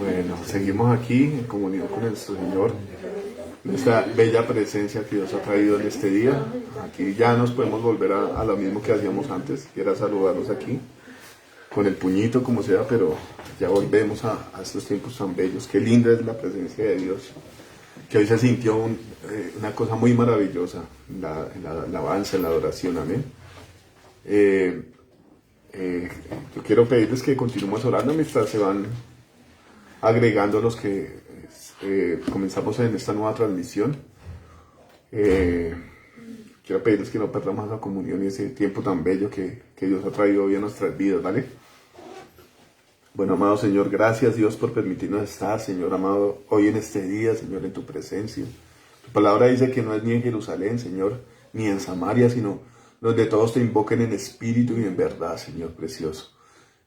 Bueno, seguimos aquí en comunión con nuestro Señor, nuestra bella presencia que Dios ha traído en este día. Aquí ya nos podemos volver a lo mismo que hacíamos antes, que era saludarnos aquí, con el puñito como sea, pero ya volvemos a estos tiempos tan bellos. Qué linda es la presencia de Dios, que hoy se sintió una cosa muy maravillosa, la alabanza, en la adoración, amén. Yo quiero pedirles que continuemos orando mientras se van agregando los que comenzamos en esta nueva transmisión. Quiero pedirles que no perdamos la comunión y ese tiempo tan bello que Dios ha traído hoy a nuestras vidas, ¿vale? Bueno, amado Señor, gracias Dios por permitirnos estar, Señor amado, hoy en este día, Señor, en tu presencia. Tu palabra dice que no es ni en Jerusalén, Señor, ni en Samaria, sino donde todos te invoquen en espíritu y en verdad, Señor precioso.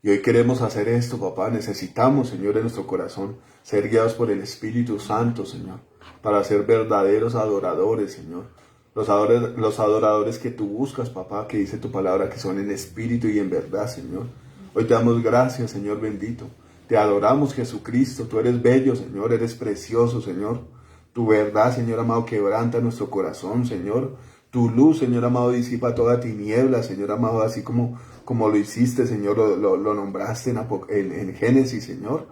Y hoy queremos hacer esto, papá. Necesitamos, Señor, en nuestro corazón, ser guiados por el Espíritu Santo, Señor, para ser verdaderos adoradores, Señor. Los adoradores que tú buscas, papá, que dice tu palabra, que son en espíritu y en verdad, Señor. Hoy te damos gracias, Señor bendito. Te adoramos, Jesucristo. Tú eres bello, Señor. Eres precioso, Señor. Tu verdad, Señor amado, quebranta nuestro corazón, Señor. Tu luz, Señor amado, disipa toda tiniebla, Señor amado, así como lo hiciste, Señor, lo nombraste en Génesis, Señor,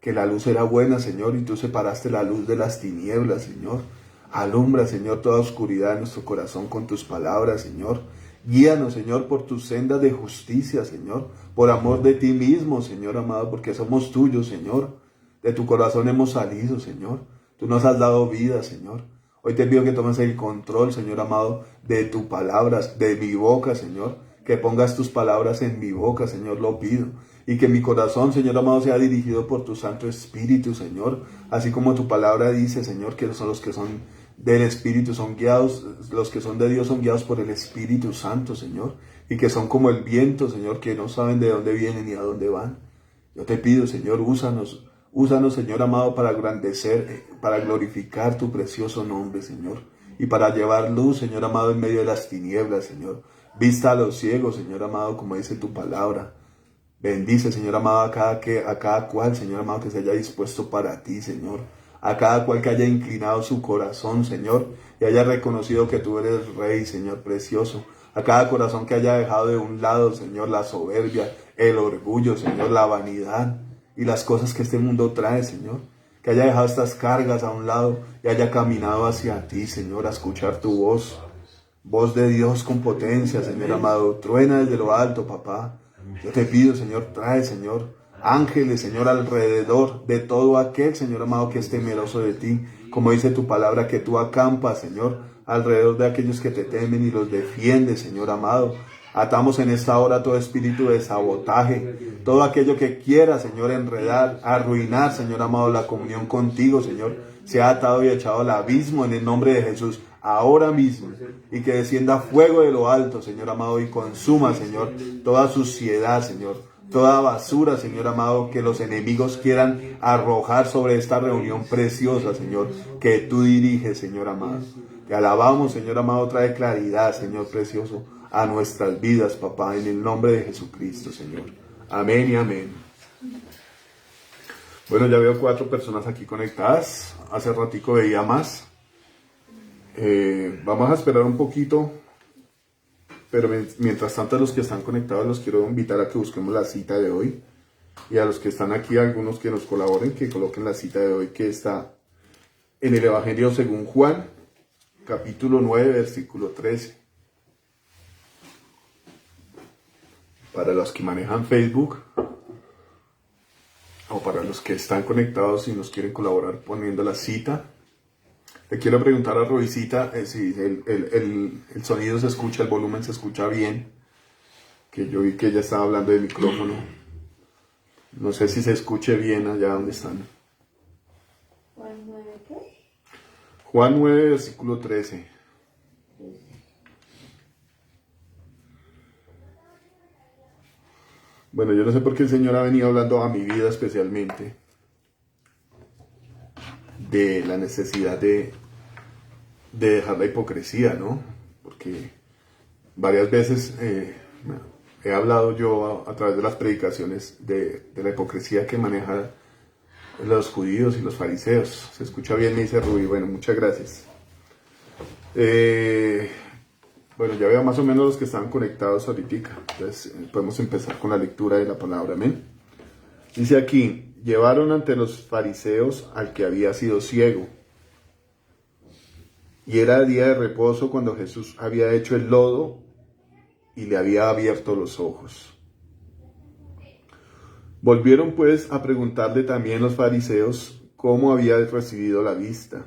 que la luz era buena, Señor, y tú separaste la luz de las tinieblas, Señor. Alumbra, Señor, toda oscuridad en nuestro corazón con tus palabras, Señor. Guíanos, Señor, por tus sendas de justicia, Señor, por amor de ti mismo, Señor amado, porque somos tuyos, Señor. De tu corazón hemos salido, Señor. Tú nos has dado vida, Señor. Hoy te pido que tomes el control, Señor amado, de tus palabras, de mi boca, Señor. Que pongas tus palabras en mi boca, Señor, lo pido. Y que mi corazón, Señor amado, sea dirigido por tu Santo Espíritu, Señor. Así como tu palabra dice, Señor, que son los que son del Espíritu, son guiados, los que son de Dios son guiados por el Espíritu Santo, Señor. Y que son como el viento, Señor, que no saben de dónde vienen ni a dónde van. Yo te pido, Señor, úsanos, Señor amado, para engrandecer, para glorificar tu precioso nombre, Señor. Y para llevar luz, Señor amado, en medio de las tinieblas, Señor. Vista a los ciegos, Señor amado, como dice tu palabra. Bendice, Señor amado, a cada cual, Señor amado, que se haya dispuesto para ti, Señor. A cada cual que haya inclinado su corazón, Señor, y haya reconocido que tú eres Rey, Señor precioso. A cada corazón que haya dejado de un lado, Señor, la soberbia, el orgullo, Señor, la vanidad y las cosas que este mundo trae, Señor. Que haya dejado estas cargas a un lado y haya caminado hacia ti, Señor, a escuchar tu voz. Voz de Dios con potencia, Señor amado. Truena desde lo alto, papá. Yo te pido, Señor, trae, Señor, ángeles, Señor, alrededor de todo aquel, Señor amado, que es temeroso de ti. Como dice tu palabra, que tú acampas, Señor, alrededor de aquellos que te temen y los defiendes, Señor amado. Atamos en esta hora todo espíritu de sabotaje, todo aquello que quiera, Señor, enredar, arruinar, Señor amado, la comunión contigo, Señor. Se ha atado y echado al abismo en el nombre de Jesús, ahora mismo. Y que descienda fuego de lo alto, Señor amado, y consuma, Señor, toda suciedad, Señor. Toda basura, Señor amado, que los enemigos quieran arrojar sobre esta reunión preciosa, Señor, que tú diriges, Señor amado. Te alabamos, Señor amado, trae claridad, Señor precioso, a nuestras vidas, papá, en el nombre de Jesucristo, Señor. Amén y amén. Bueno, ya veo 4 personas aquí conectadas. Hace ratico veía más. Vamos a esperar un poquito. Pero mientras tanto, a los que están conectados los quiero invitar a que busquemos la cita de hoy. Y a los que están aquí, algunos que nos colaboren, que coloquen la cita de hoy, que está en el Evangelio según Juan, capítulo 9, versículo 13. Para los que manejan Facebook, o para los que están conectados y nos quieren colaborar poniendo la cita. Le quiero preguntar a Roisita si el sonido se escucha, el volumen se escucha bien. Que yo vi que ella estaba hablando de micrófono. No sé si se escuche bien allá donde están. ¿Juan 9 qué? Juan 9, versículo 13. Bueno, yo no sé por qué el Señor ha venido hablando a mi vida especialmente de la necesidad de dejar la hipocresía, ¿no? Porque varias veces he hablado yo a través de las predicaciones de la hipocresía que maneja los judíos y los fariseos. ¿Se escucha bien? Me dice Rubí. Bueno, muchas gracias. Bueno, ya veo más o menos los que están conectados ahorita. Entonces podemos empezar con la lectura de la palabra. Amén. Dice aquí, llevaron ante los fariseos al que había sido ciego. Y era día de reposo cuando Jesús había hecho el lodo y le había abierto los ojos. Volvieron pues a preguntarle también los fariseos cómo había recibido la vista.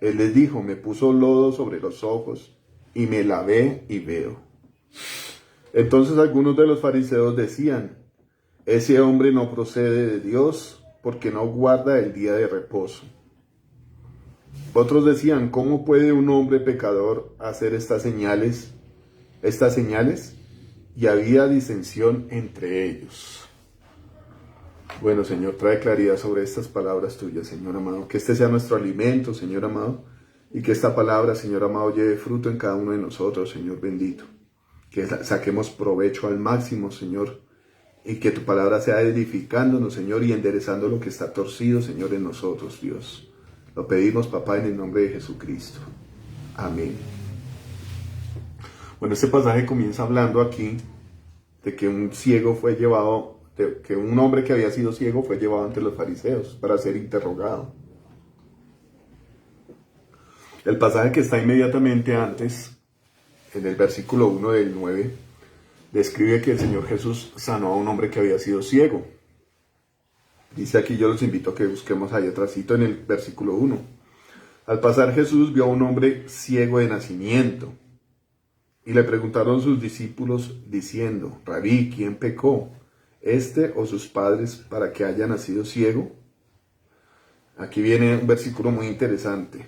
Él les dijo, me puso lodo sobre los ojos y me lavé y veo. Entonces algunos de los fariseos decían, ese hombre no procede de Dios porque no guarda el día de reposo. Otros decían, ¿cómo puede un hombre pecador hacer estas señales? Y había disensión entre ellos. Bueno, Señor, trae claridad sobre estas palabras tuyas, Señor amado. Que este sea nuestro alimento, Señor amado. Y que esta palabra, Señor amado, lleve fruto en cada uno de nosotros, Señor bendito. Que saquemos provecho al máximo, Señor. Y que tu palabra sea edificándonos, Señor, y enderezando lo que está torcido, Señor, en nosotros, Dios. Lo pedimos, papá, en el nombre de Jesucristo. Amén. Bueno, este pasaje comienza hablando aquí de que un ciego fue llevado, que un hombre que había sido ciego fue llevado ante los fariseos para ser interrogado. El pasaje que está inmediatamente antes, en el versículo 1 del 9, describe que el Señor Jesús sanó a un hombre que había sido ciego. Dice aquí, yo los invito a que busquemos ahí atrásito en el versículo 1. Al pasar Jesús vio a un hombre ciego de nacimiento. Y le preguntaron sus discípulos diciendo, Rabí, ¿quién pecó? ¿Este o sus padres para que haya nacido ciego? Aquí viene un versículo muy interesante.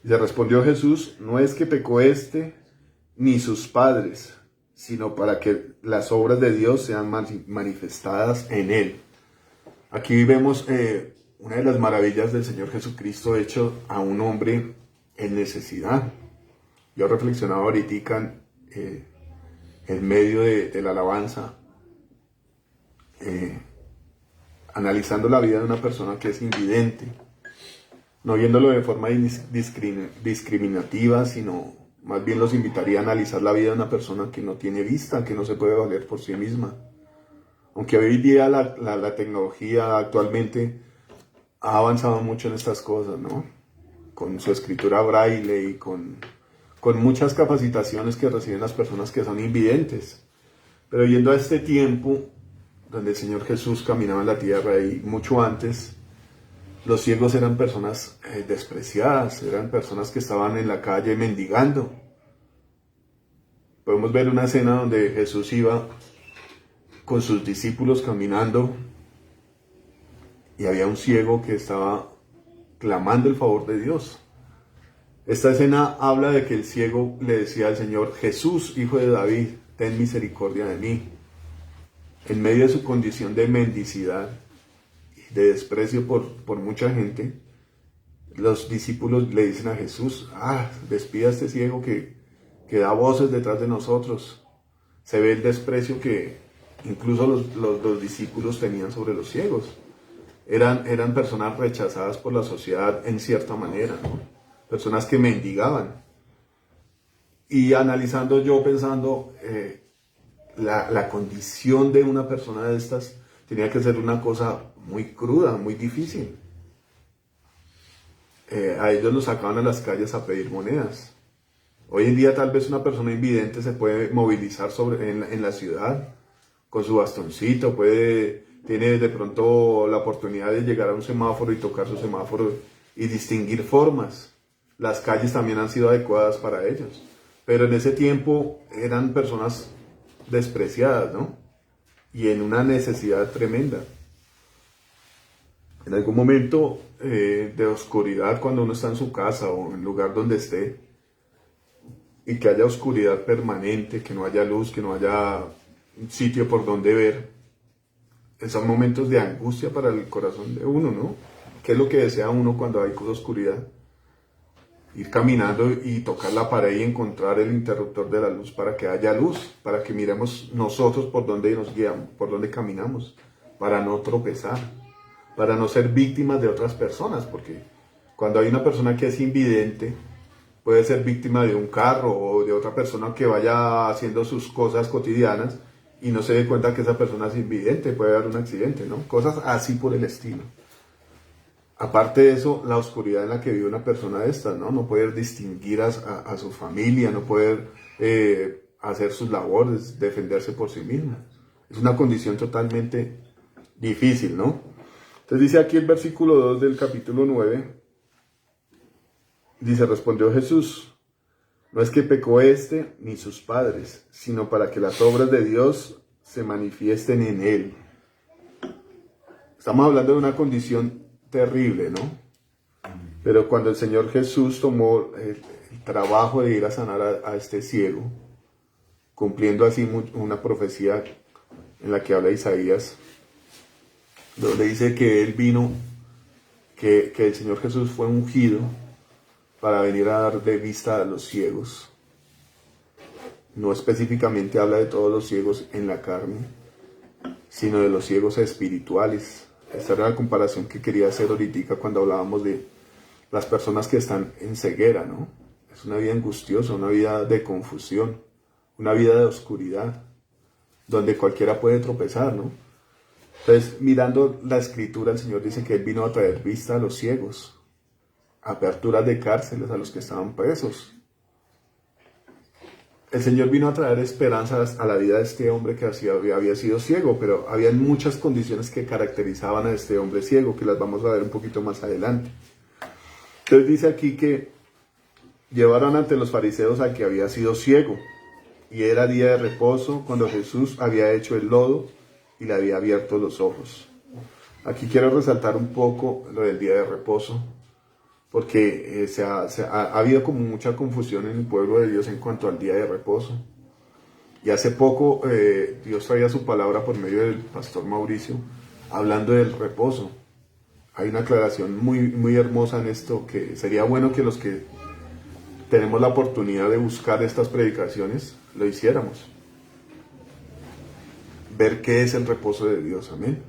Le respondió Jesús, no es que pecó este ni sus padres, sino para que las obras de Dios sean manifestadas en él. Aquí vemos una de las maravillas del Señor Jesucristo hecho a un hombre en necesidad. Yo reflexionaba ahorita en medio de la alabanza, analizando la vida de una persona que es invidente, no viéndolo de forma discriminativa, sino más bien los invitaría a analizar la vida de una persona que no tiene vista, que no se puede valer por sí misma. Aunque hoy día la tecnología actualmente ha avanzado mucho en estas cosas, ¿no? Con su escritura braille y con muchas capacitaciones que reciben las personas que son invidentes. Pero yendo a este tiempo donde el Señor Jesús caminaba en la tierra y mucho antes, los ciegos eran personas despreciadas, eran personas que estaban en la calle mendigando. Podemos ver una escena donde Jesús iba con sus discípulos caminando y había un ciego que estaba clamando el favor de Dios. Esta escena habla de que el ciego le decía al Señor, Jesús, hijo de David, ten misericordia de mí. En medio de su condición de mendicidad, de desprecio por mucha gente, los discípulos le dicen a Jesús, despida a este ciego que da voces detrás de nosotros. Se ve el desprecio que incluso los discípulos tenían sobre los ciegos. Eran personas rechazadas por la sociedad en cierta manera, ¿no? Personas que mendigaban. Y analizando yo, pensando, la condición de una persona de estas tenía que ser una cosa muy cruda, muy difícil. A ellos los sacaban a las calles a pedir monedas. Hoy en día tal vez una persona invidente se puede movilizar en la ciudad con su bastoncito, tiene de pronto la oportunidad de llegar a un semáforo y tocar su semáforo y distinguir formas. Las calles también han sido adecuadas para ellos. Pero en ese tiempo eran personas despreciadas, ¿no? Y en una necesidad tremenda. En algún momento de oscuridad, cuando uno está en su casa o en el lugar donde esté, y que haya oscuridad permanente, que no haya luz, que no haya un sitio por donde ver, son momentos de angustia para el corazón de uno, ¿no? ¿Qué es lo que desea uno cuando hay oscuridad? Ir caminando y tocar la pared y encontrar el interruptor de la luz para que haya luz, para que miremos nosotros por dónde nos guiamos, por dónde caminamos, para no tropezar, para no ser víctimas de otras personas, porque cuando hay una persona que es invidente, puede ser víctima de un carro o de otra persona que vaya haciendo sus cosas cotidianas y no se dé cuenta que esa persona es invidente, puede haber un accidente, ¿no? Cosas así por el estilo. Aparte de eso, la oscuridad en la que vive una persona de estas, ¿no? No poder distinguir a su familia, no poder hacer sus labores, defenderse por sí mismo. Es una condición totalmente difícil, ¿no? Entonces dice aquí el versículo 2 del capítulo 9, dice, respondió Jesús, no es que pecó éste ni sus padres, sino para que las obras de Dios se manifiesten en él. Estamos hablando de una condición terrible, ¿no? Pero cuando el Señor Jesús tomó el trabajo de ir a sanar a este ciego, cumpliendo así una profecía en la que habla Isaías, donde dice que él vino, que el Señor Jesús fue ungido para venir a dar de vista a los ciegos. No específicamente habla de todos los ciegos en la carne, sino de los ciegos espirituales. Esta era la comparación que quería hacer ahorita cuando hablábamos de las personas que están en ceguera, ¿no? Es una vida angustiosa, una vida de confusión, una vida de oscuridad, donde cualquiera puede tropezar, ¿no? Entonces, mirando la escritura, el Señor dice que Él vino a traer vista a los ciegos, aperturas de cárceles a los que estaban presos. El Señor vino a traer esperanzas a la vida de este hombre que había sido ciego, pero había muchas condiciones que caracterizaban a este hombre ciego, que las vamos a ver un poquito más adelante. Entonces dice aquí que llevaron ante los fariseos al que había sido ciego, y era día de reposo cuando Jesús había hecho el lodo y le había abierto los ojos. Aquí quiero resaltar un poco lo del día de reposo, porque ha habido como mucha confusión en el pueblo de Dios en cuanto al día de reposo. Y hace poco Dios traía su palabra por medio del pastor Mauricio, hablando del reposo. Hay una aclaración muy, muy hermosa en esto, que sería bueno que los que tenemos la oportunidad de buscar estas predicaciones, lo hiciéramos. Ver qué es el reposo de Dios, amén.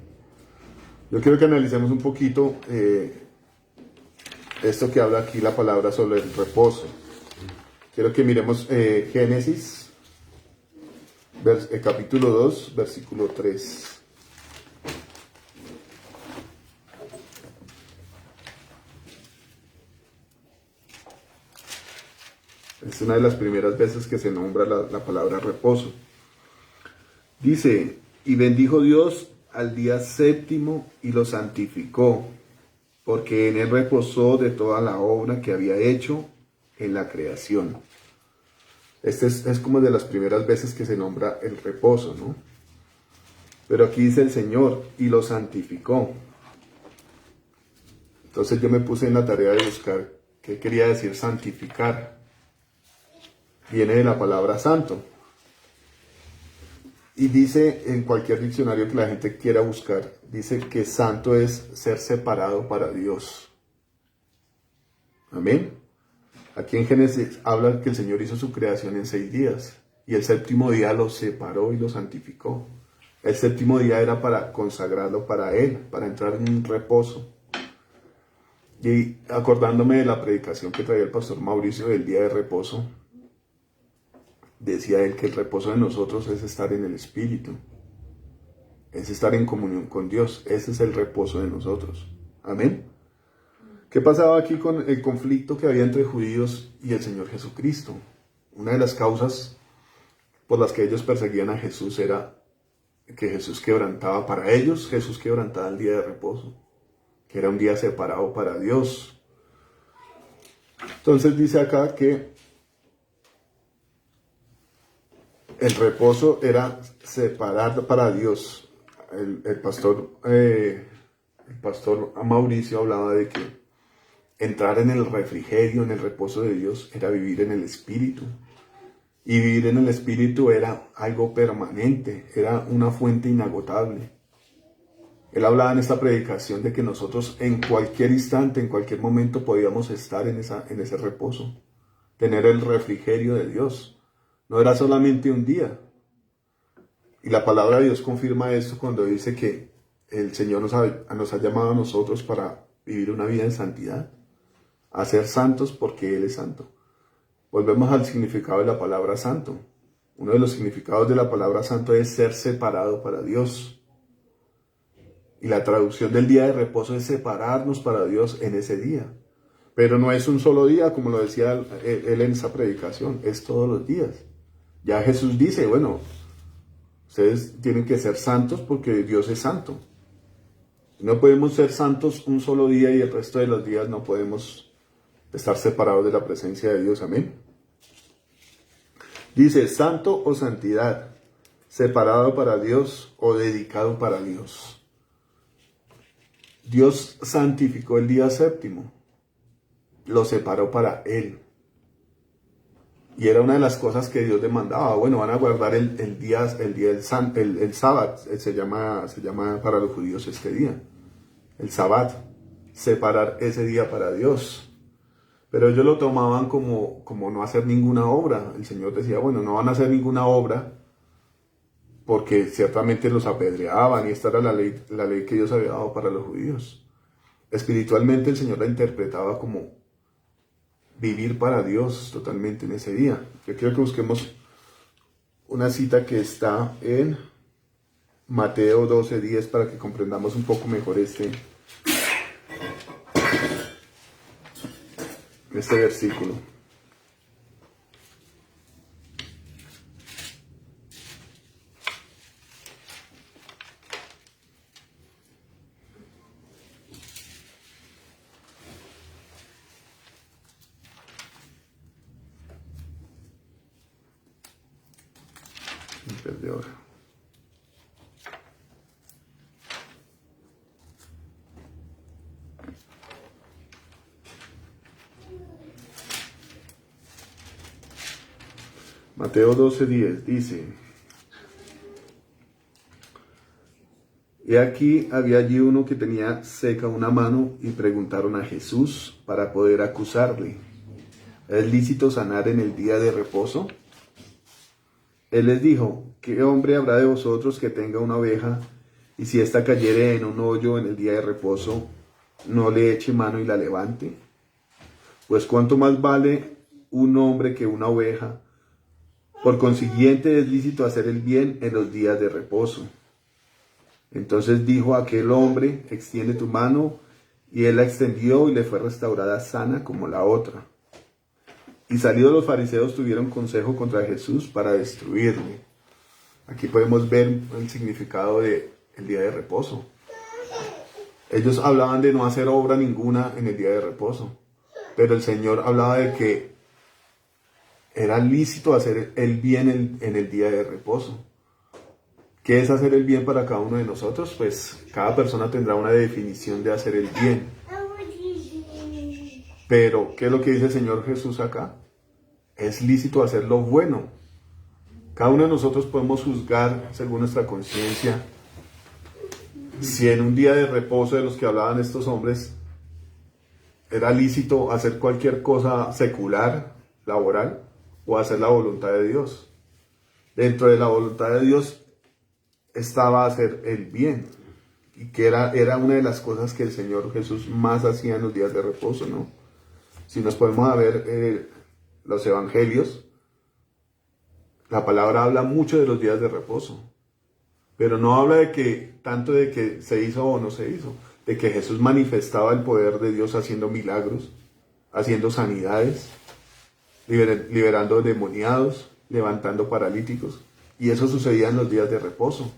Yo quiero que analicemos un poquito esto que habla aquí la palabra sobre el reposo. Quiero que miremos Génesis, capítulo 2, versículo 3. Es una de las primeras veces que se nombra la palabra reposo. Dice, y bendijo Dios al día séptimo y lo santificó, porque en él reposó de toda la obra que había hecho en la creación. Este es como de las primeras veces que se nombra el reposo, ¿no? Pero aquí dice el Señor, y lo santificó. Entonces yo me puse en la tarea de buscar qué quería decir santificar. Viene de la palabra santo. Y dice en cualquier diccionario que la gente quiera buscar, dice que santo es ser separado para Dios. Amén. Aquí en Génesis habla que el Señor hizo su creación en 6 días y el séptimo día lo separó y lo santificó. El séptimo día era para consagrarlo para Él, para entrar en un reposo. Y acordándome de la predicación que traía el pastor Mauricio del día de reposo, decía él que el reposo de nosotros es estar en el Espíritu, es estar en comunión con Dios. Ese es el reposo de nosotros. Amén. ¿Qué pasaba aquí con el conflicto que había entre judíos y el Señor Jesucristo? Una de las causas por las que ellos perseguían a Jesús era que Jesús quebrantaba para ellos, Jesús quebrantaba el día de reposo, que era un día separado para Dios. Entonces dice acá que el reposo era separado para Dios. El pastor Mauricio hablaba de que entrar en el refrigerio, en el reposo de Dios, era vivir en el Espíritu. Y vivir en el Espíritu era algo permanente, era una fuente inagotable. Él hablaba en esta predicación de que nosotros en cualquier instante, en cualquier momento podíamos estar en ese reposo, tener el refrigerio de Dios. No era solamente un día. Y la palabra de Dios confirma esto cuando dice que el Señor nos ha llamado a nosotros para vivir una vida en santidad, a ser santos porque Él es santo. Volvemos al significado de la palabra santo. Uno de los significados de la palabra santo es ser separado para Dios. Y la traducción del día de reposo es separarnos para Dios en ese día. Pero no es un solo día, como lo decía él en esa predicación, es todos los días. Ya Jesús dice, bueno, ustedes tienen que ser santos porque Dios es santo. No podemos ser santos un solo día y el resto de los días no podemos estar separados de la presencia de Dios. Amén. Dice, santo o santidad, separado para Dios o dedicado para Dios. Dios santificó el día séptimo, lo separó para Él. Y era una de las cosas que Dios demandaba. Bueno, van a guardar el sábado, se llama para los judíos este día. El sábado, separar ese día para Dios. Pero ellos lo tomaban como no hacer ninguna obra. El Señor decía, bueno, no van a hacer ninguna obra porque ciertamente los apedreaban y esta era la ley que Dios había dado para los judíos. Espiritualmente el Señor la interpretaba como vivir para Dios totalmente en ese día. Yo quiero que busquemos una cita que está en Mateo 12:10 para que comprendamos un poco mejor este versículo. De ahora. Mateo 12:10 dice, y aquí había allí uno que tenía seca una mano y preguntaron a Jesús para poder acusarle, ¿es lícito sanar en el día de reposo? Él les dijo, ¿qué hombre habrá de vosotros que tenga una oveja y si ésta cayere en un hoyo en el día de reposo, no le eche mano y la levante? Pues cuánto más vale un hombre que una oveja. Por consiguiente es lícito hacer el bien en los días de reposo. Entonces dijo a aquel hombre, extiende tu mano, y él la extendió y le fue restaurada sana como la otra. Y salidos los fariseos tuvieron consejo contra Jesús para destruirle. Aquí podemos ver el significado del día de reposo. Ellos hablaban de no hacer obra ninguna en el día de reposo, pero el Señor hablaba de que era lícito hacer el bien en el día de reposo. ¿Qué es hacer el bien para cada uno de nosotros? Pues cada persona tendrá una definición de hacer el bien. Pero, ¿qué es lo que dice el Señor Jesús acá? Es lícito hacer lo bueno. Cada uno de nosotros podemos juzgar según nuestra conciencia si en un día de reposo de los que hablaban estos hombres era lícito hacer cualquier cosa secular, laboral, o hacer la voluntad de Dios. Dentro de la voluntad de Dios estaba hacer el bien, y que era una de las cosas que el Señor Jesús más hacía en los días de reposo, ¿no? Si nos podemos ver los evangelios, la palabra habla mucho de los días de reposo, pero no habla tanto de que se hizo o no se hizo, de que Jesús manifestaba el poder de Dios haciendo milagros, haciendo sanidades, liberando endemoniados, levantando paralíticos, y eso sucedía en los días de reposo.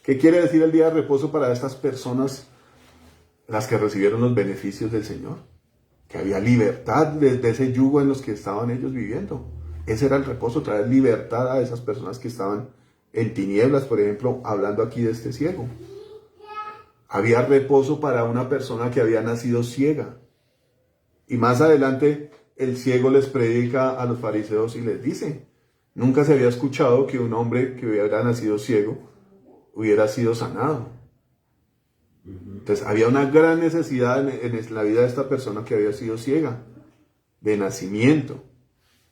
¿Qué quiere decir el día de reposo para estas personas, las que recibieron los beneficios del Señor? Que había libertad de ese yugo en los que estaban ellos viviendo. Ese era el reposo, traer libertad a esas personas que estaban en tinieblas, por ejemplo, hablando aquí de este ciego. Había reposo para una persona que había nacido ciega. Y más adelante el ciego les predica a los fariseos y les dice, nunca se había escuchado que un hombre que hubiera nacido ciego hubiera sido sanado. Entonces había una gran necesidad en la vida de esta persona que había sido ciega, de nacimiento.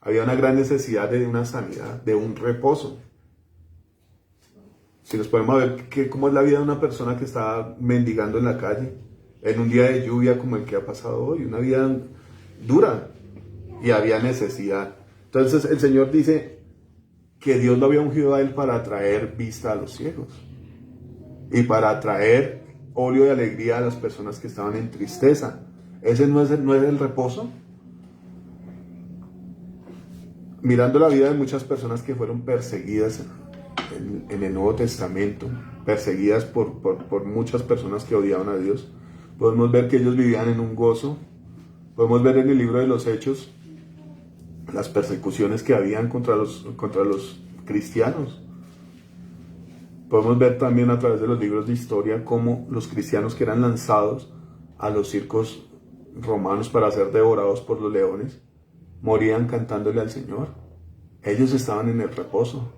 Había una gran necesidad de una sanidad, de un reposo. Si nos ponemos a ver cómo es la vida de una persona que está mendigando en la calle, en un día de lluvia como el que ha pasado hoy, una vida dura, y había necesidad. Entonces el Señor dice que Dios lo había ungido a él para traer vista a los ciegos y para traer óleo de alegría a las personas que estaban en tristeza. ¿Ese no es el reposo? Mirando la vida de muchas personas que fueron perseguidas en el Nuevo Testamento, perseguidas por muchas personas que odiaban a Dios, podemos ver que ellos vivían en un gozo. Podemos ver en el libro de los Hechos las persecuciones que habían contra los cristianos. Podemos ver también a través de los libros de historia cómo los cristianos que eran lanzados a los circos romanos para ser devorados por los leones morían cantándole al Señor. Ellos estaban en el reposo.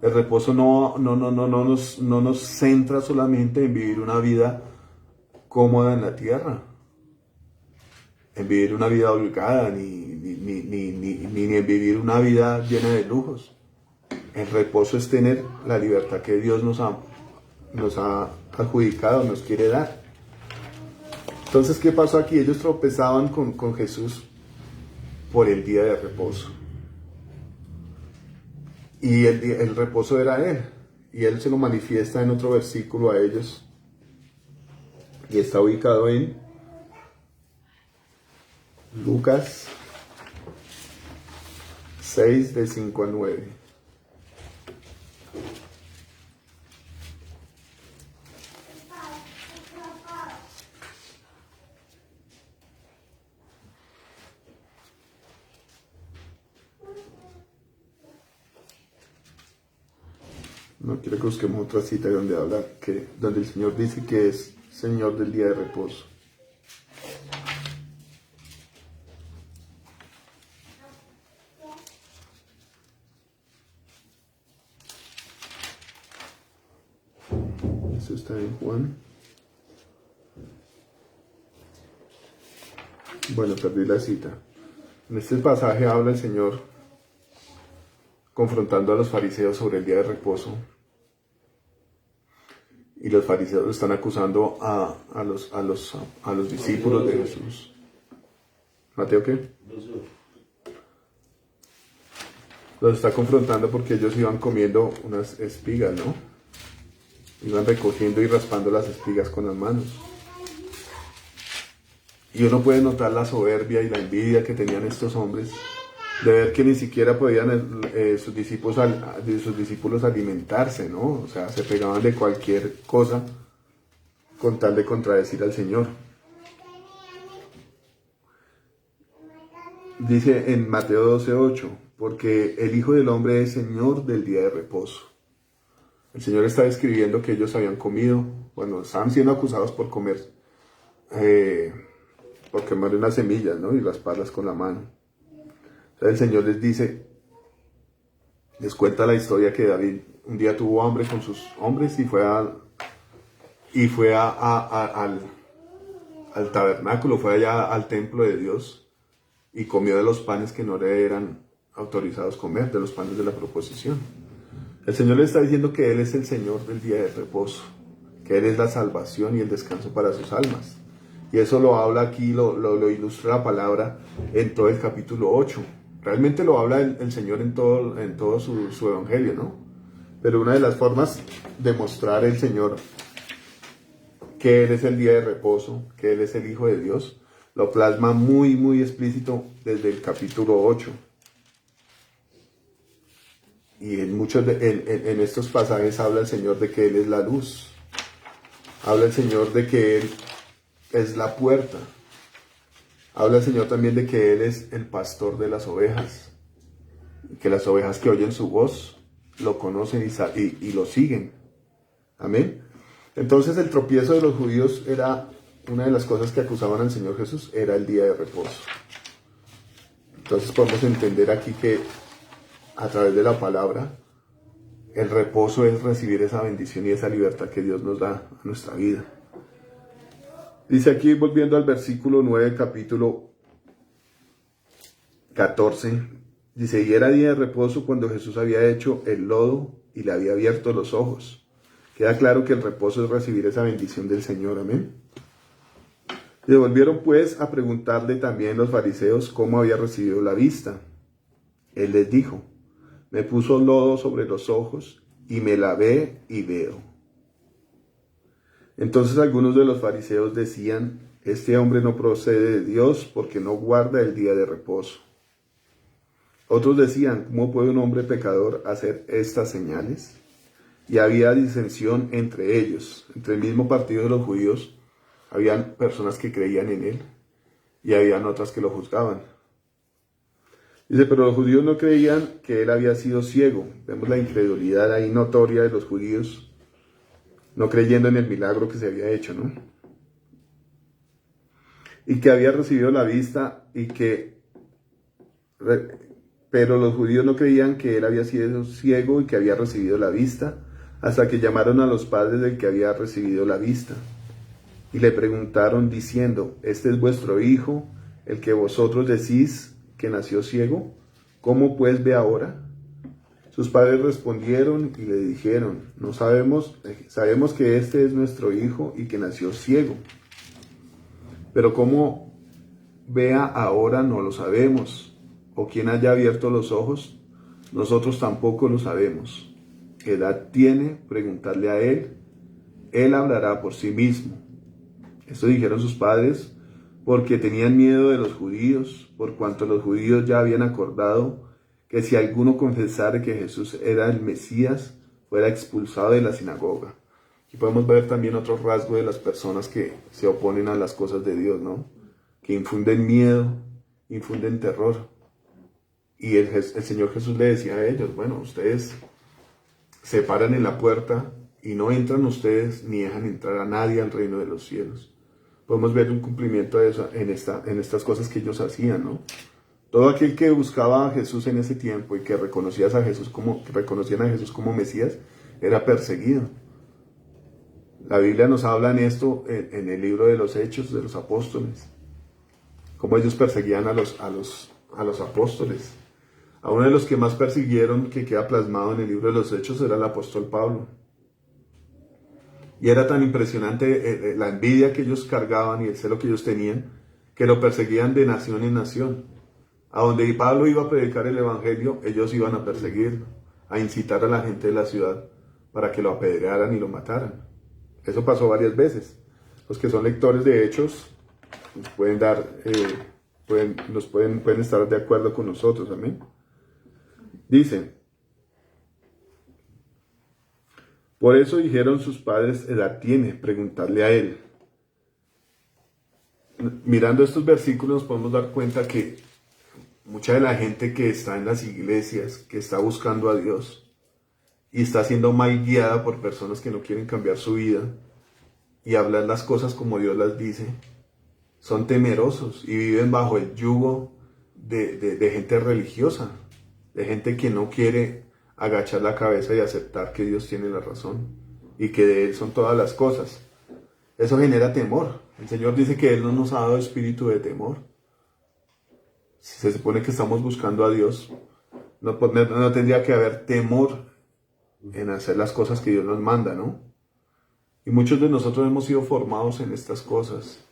El reposo no nos centra solamente en vivir una vida cómoda en la tierra, en vivir una vida holgada, ni en vivir una vida llena de lujos. El reposo es tener la libertad que Dios nos ha adjudicado, nos quiere dar. Entonces, ¿qué pasó aquí? Ellos tropezaban con Jesús por el día de reposo. Y el reposo era Él. Y Él se lo manifiesta en otro versículo a ellos. Y está ubicado en Lucas 6, de 5 a 9. No quiero que busquemos otra cita donde habla donde el Señor dice que es Señor del día de reposo. Eso está en Juan. Bueno, perdí la cita. En este pasaje habla el Señor confrontando a los fariseos sobre el día de reposo. Y los fariseos están acusando a los discípulos de Jesús. ¿Mateo qué? Los está confrontando porque ellos iban comiendo unas espigas, ¿no? Iban recogiendo y raspando las espigas con las manos. Y uno puede notar la soberbia y la envidia que tenían estos hombres de ver que ni siquiera podían sus discípulos alimentarse, ¿no? O sea, se pegaban de cualquier cosa con tal de contradecir al Señor. Dice en Mateo 12:8, porque el Hijo del Hombre es Señor del día de reposo. El Señor está describiendo que ellos habían comido, bueno, estaban siendo acusados por comer, por quemar unas semillas, ¿no? Y rasparlas con la mano. Entonces el Señor les dice, les cuenta la historia que David un día tuvo hambre con sus hombres y fue al tabernáculo, fue allá al templo de Dios y comió de los panes que no le eran autorizados comer, de los panes de la proposición. El Señor le está diciendo que Él es el Señor del día de reposo, que Él es la salvación y el descanso para sus almas. Y eso lo habla aquí, lo ilustra la palabra en todo el capítulo 8. Realmente lo habla el Señor en todo su evangelio, ¿no? Pero una de las formas de mostrar el Señor que Él es el día de reposo, que Él es el Hijo de Dios, lo plasma muy, muy explícito desde el capítulo 8. Y en estos pasajes habla el Señor de que Él es la luz. Habla el Señor de que Él es la puerta. Habla el Señor también de que Él es el pastor de las ovejas. Y que las ovejas que oyen su voz lo conocen y lo siguen. Amén. Entonces el tropiezo de los judíos era una de las cosas que acusaban al Señor Jesús, era el día de reposo. Entonces podemos entender aquí que a través de la palabra, el reposo es recibir esa bendición y esa libertad que Dios nos da a nuestra vida. Dice aquí, volviendo al versículo 9, capítulo 14, dice, y era día de reposo cuando Jesús había hecho el lodo y le había abierto los ojos. Queda claro que el reposo es recibir esa bendición del Señor, amén. Y volvieron pues a preguntarle también los fariseos cómo había recibido la vista. Él les dijo, me puso lodo sobre los ojos y me lavé y veo. Entonces algunos de los fariseos decían, este hombre no procede de Dios porque no guarda el día de reposo. Otros decían, ¿cómo puede un hombre pecador hacer estas señales? Y había disensión entre ellos, entre el mismo partido de los judíos. Habían personas que creían en él y habían otras que lo juzgaban. Dice, pero los judíos no creían que él había sido ciego. Vemos la incredulidad ahí notoria de los judíos, no creyendo en el milagro que se había hecho, ¿no? Y que había recibido la vista pero los judíos no creían que él había sido ciego y que había recibido la vista, hasta que llamaron a los padres del que había recibido la vista. Y le preguntaron diciendo, ¿este es vuestro hijo, el que vosotros decís que nació ciego? ¿Cómo pues ve ahora? Sus padres respondieron y le dijeron, no sabemos que este es nuestro hijo y que nació ciego. Pero cómo vea ahora no lo sabemos, o quién haya abierto los ojos, nosotros tampoco lo sabemos. ¿Qué edad tiene? Preguntarle a él hablará por sí mismo. Esto dijeron sus padres porque tenían miedo de los judíos, por cuanto los judíos ya habían acordado que si alguno confesara que Jesús era el Mesías, fuera expulsado de la sinagoga. Y podemos ver también otro rasgo de las personas que se oponen a las cosas de Dios, ¿no? Que infunden miedo, infunden terror. Y el Señor Jesús le decía a ellos, bueno, ustedes se paran en la puerta y no entran ustedes ni dejan entrar a nadie al reino de los cielos. Podemos ver un cumplimiento de eso en estas cosas que ellos hacían, ¿no? Todo aquel que buscaba a Jesús en ese tiempo y que reconocían a Jesús como Mesías, era perseguido. La Biblia nos habla en esto, en el libro de los Hechos de los Apóstoles, cómo ellos perseguían a los apóstoles. A uno de los que más persiguieron, que queda plasmado en el libro de los Hechos, era el apóstol Pablo. Y era tan impresionante la envidia que ellos cargaban y el celo que ellos tenían, que lo perseguían de nación en nación. A donde Pablo iba a predicar el evangelio, ellos iban a perseguirlo, a incitar a la gente de la ciudad para que lo apedrearan y lo mataran. Eso pasó varias veces. Los que son lectores de Hechos pueden estar de acuerdo con nosotros, amén. Dice, por eso dijeron sus padres, edad tiene, preguntarle a él. Mirando estos versículos nos podemos dar cuenta que mucha de la gente que está en las iglesias, que está buscando a Dios y está siendo mal guiada por personas que no quieren cambiar su vida y hablar las cosas como Dios las dice, son temerosos y viven bajo el yugo de gente religiosa, de gente que no quiere agachar la cabeza y aceptar que Dios tiene la razón y que de Él son todas las cosas. Eso genera temor. El Señor dice que Él no nos ha dado espíritu de temor. Si se supone que estamos buscando a Dios, no tendría que haber temor en hacer las cosas que Dios nos manda, ¿no? Y muchos de nosotros hemos sido formados en estas cosas.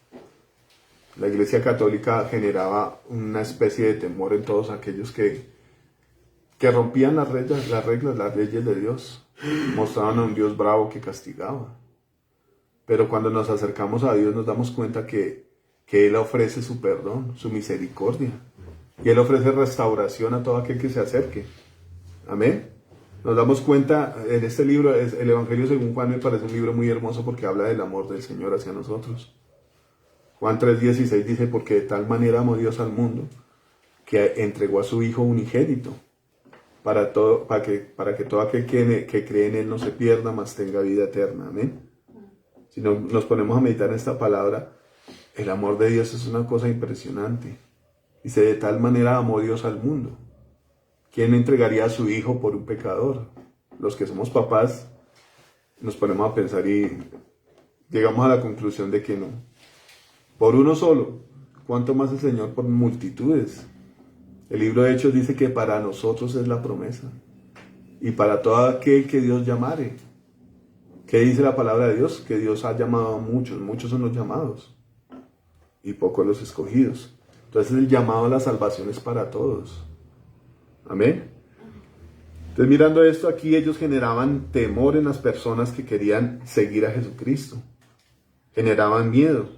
La Iglesia Católica generaba una especie de temor en todos aquellos que rompían las leyes de Dios, mostraban a un Dios bravo que castigaba. Pero cuando nos acercamos a Dios nos damos cuenta que Él ofrece su perdón, su misericordia. Y Él ofrece restauración a todo aquel que se acerque. Amén. Nos damos cuenta en este libro, el Evangelio según Juan me parece un libro muy hermoso porque habla del amor del Señor hacia nosotros. Juan 3:16 dice, porque de tal manera amó Dios al mundo, que entregó a su Hijo unigénito, para que todo aquel que cree en Él no se pierda, mas tenga vida eterna. Amén. Si nos ponemos a meditar en esta palabra, el amor de Dios es una cosa impresionante. Dice, de tal manera amó Dios al mundo. ¿Quién entregaría a su hijo por un pecador? Los que somos papás nos ponemos a pensar y llegamos a la conclusión de que no. Por uno solo, ¿cuánto más el Señor por multitudes? El libro de Hechos dice que para nosotros es la promesa. Y para todo aquel que Dios llamare. ¿Qué dice la palabra de Dios? Que Dios ha llamado a muchos, muchos son los llamados y pocos los escogidos. Entonces el llamado a la salvación es para todos. Amén. Entonces mirando esto aquí, ellos generaban temor en las personas que querían seguir a Jesucristo. Generaban miedo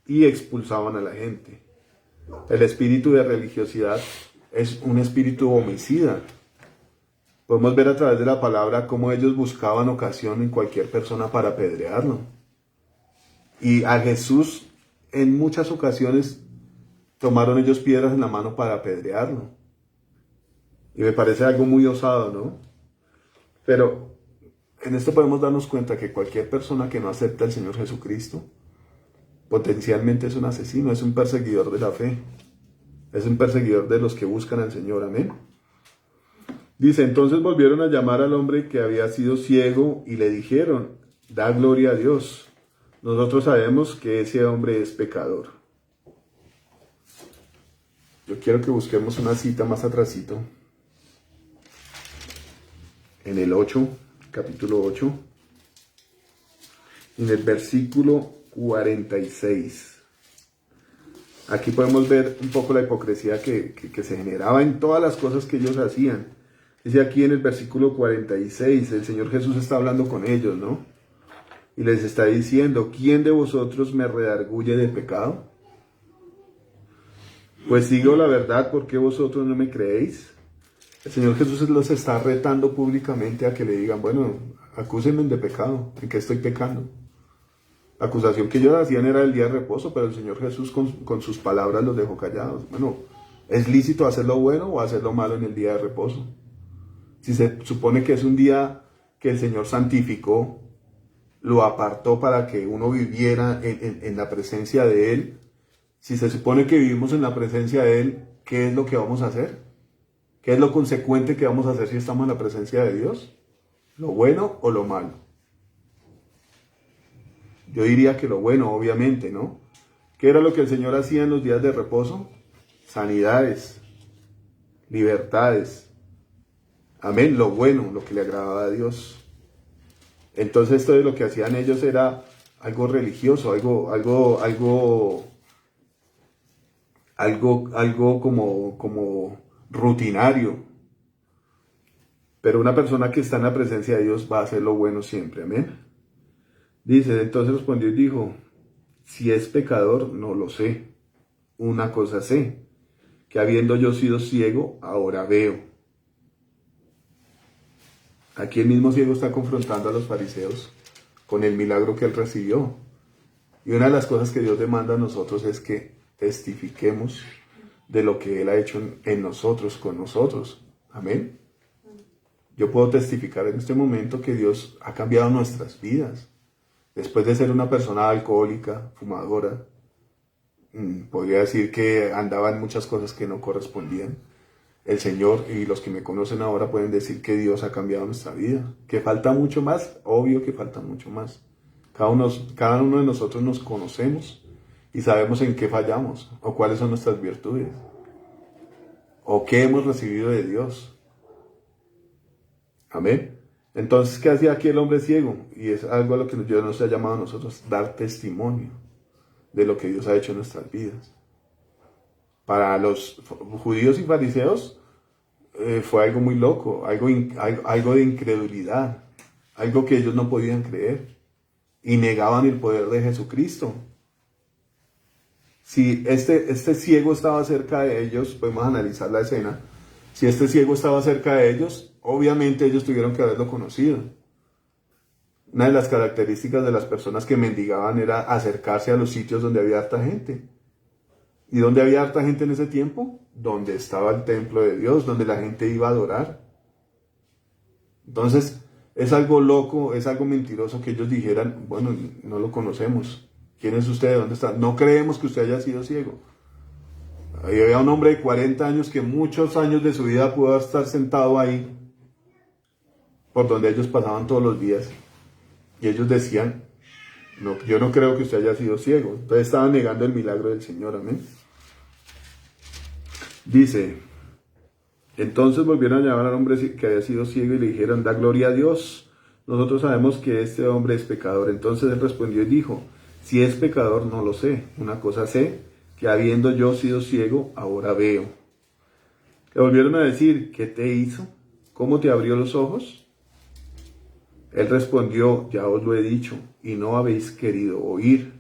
y expulsaban a la gente. El espíritu de religiosidad es un espíritu homicida. Podemos ver a través de la palabra cómo ellos buscaban ocasión en cualquier persona para apedrearlo. Y a Jesús en muchas ocasiones tomaron ellos piedras en la mano para apedrearlo. Y me parece algo muy osado, ¿no? Pero en esto podemos darnos cuenta que cualquier persona que no acepta al Señor Jesucristo potencialmente es un asesino, es un perseguidor de la fe. Es un perseguidor de los que buscan al Señor. Amén. Dice, entonces volvieron a llamar al hombre que había sido ciego y le dijeron, da gloria a Dios. Nosotros sabemos que ese hombre es pecador. Yo quiero que busquemos una cita más atrasito. En el 8, capítulo 8, en el versículo 46. Aquí podemos ver un poco la hipocresía que se generaba en todas las cosas que ellos hacían. Dice aquí en el versículo 46, el Señor Jesús está hablando con ellos, ¿no? Y les está diciendo, ¿quién de vosotros me redarguye de pecado? Pues digo la verdad, ¿por qué vosotros no me creéis? El Señor Jesús los está retando públicamente a que le digan, bueno, acúsenme de pecado, ¿en qué estoy pecando? La acusación que ellos hacían era el día de reposo, pero el Señor Jesús con sus palabras los dejó callados. Bueno, ¿es lícito hacer lo bueno o hacer lo malo en el día de reposo? Si se supone que es un día que el Señor santificó, lo apartó para que uno viviera en la presencia de Él, si se supone que vivimos en la presencia de Él, ¿qué es lo que vamos a hacer? ¿Qué es lo consecuente que vamos a hacer si estamos en la presencia de Dios? ¿Lo bueno o lo malo? Yo diría que lo bueno, obviamente, ¿no? ¿Qué era lo que el Señor hacía en los días de reposo? Sanidades, libertades. Amén, lo bueno, lo que le agradaba a Dios. Entonces esto de lo que hacían ellos era algo religioso, algo como rutinario. Pero una persona que está en la presencia de Dios va a hacer lo bueno siempre, amén. Dice, entonces respondió y dijo, si es pecador, no lo sé. Una cosa sé, que habiendo yo sido ciego, ahora veo. Aquí el mismo ciego está confrontando a los fariseos con el milagro que él recibió. Y una de las cosas que Dios demanda a nosotros es que testifiquemos de lo que Él ha hecho en nosotros, con nosotros. Amén. Yo puedo testificar en este momento que Dios ha cambiado nuestras vidas. Después de ser una persona alcohólica, fumadora, podría decir que andaba en muchas cosas que no correspondían. El Señor y los que me conocen ahora pueden decir que Dios ha cambiado nuestra vida. ¿Que falta mucho más? Obvio que falta mucho más. Cada uno de nosotros nos conocemos y sabemos en qué fallamos o cuáles son nuestras virtudes o qué hemos recibido de Dios. Amén. Entonces, ¿qué hacía aquí el hombre ciego? Y es algo a lo que Dios nos ha llamado a nosotros, dar testimonio de lo que Dios ha hecho en nuestras vidas. Para los judíos y fariseos fue algo muy loco, algo de incredulidad, algo que ellos no podían creer y negaban el poder de Jesucristo. Si este ciego estaba cerca de ellos, podemos analizar la escena. Si este ciego estaba cerca de ellos, obviamente ellos tuvieron que haberlo conocido. Una de las características de las personas que mendigaban era acercarse a los sitios donde había harta gente. ¿Y dónde había harta gente en ese tiempo? Donde estaba el templo de Dios, donde la gente iba a adorar. Entonces, es algo loco, es algo mentiroso que ellos dijeran, bueno, no lo conocemos. ¿Quién es usted? ¿Dónde está? No creemos que usted haya sido ciego. Ahí había un hombre de 40 años que muchos años de su vida pudo estar sentado ahí, por donde ellos pasaban todos los días. Y ellos decían, no, yo no creo que usted haya sido ciego. Entonces estaban negando el milagro del Señor, amén. Dice, entonces volvieron a llamar al hombre que había sido ciego y le dijeron, da gloria a Dios. nosotros sabemos que este hombre es pecador. Entonces él respondió y dijo, si es pecador no lo sé. Una cosa sé, que habiendo yo sido ciego, ahora veo. Le volvieron a decir, ¿qué te hizo? ¿Cómo te abrió los ojos? Él respondió, ya os lo he dicho, y no habéis querido oír.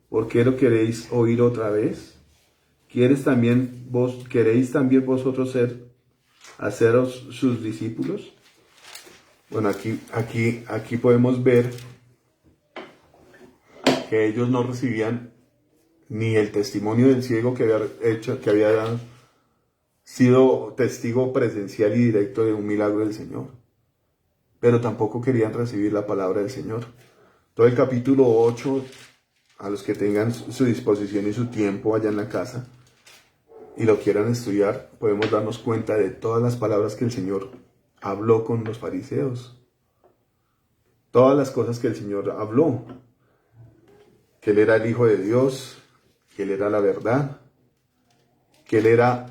¿Por qué lo queréis oír otra vez? ¿Queréis también vosotros haceros sus discípulos? Bueno, aquí podemos ver que ellos no recibían ni el testimonio del ciego que había sido testigo presencial y directo de un milagro del Señor, pero tampoco querían recibir la palabra del Señor. Todo el capítulo 8, a los que tengan su disposición y su tiempo allá en la casa y lo quieran estudiar, podemos darnos cuenta de todas las palabras que el Señor habló con los fariseos. Todas las cosas que el Señor habló. Que Él era el Hijo de Dios, que Él era la verdad, que Él era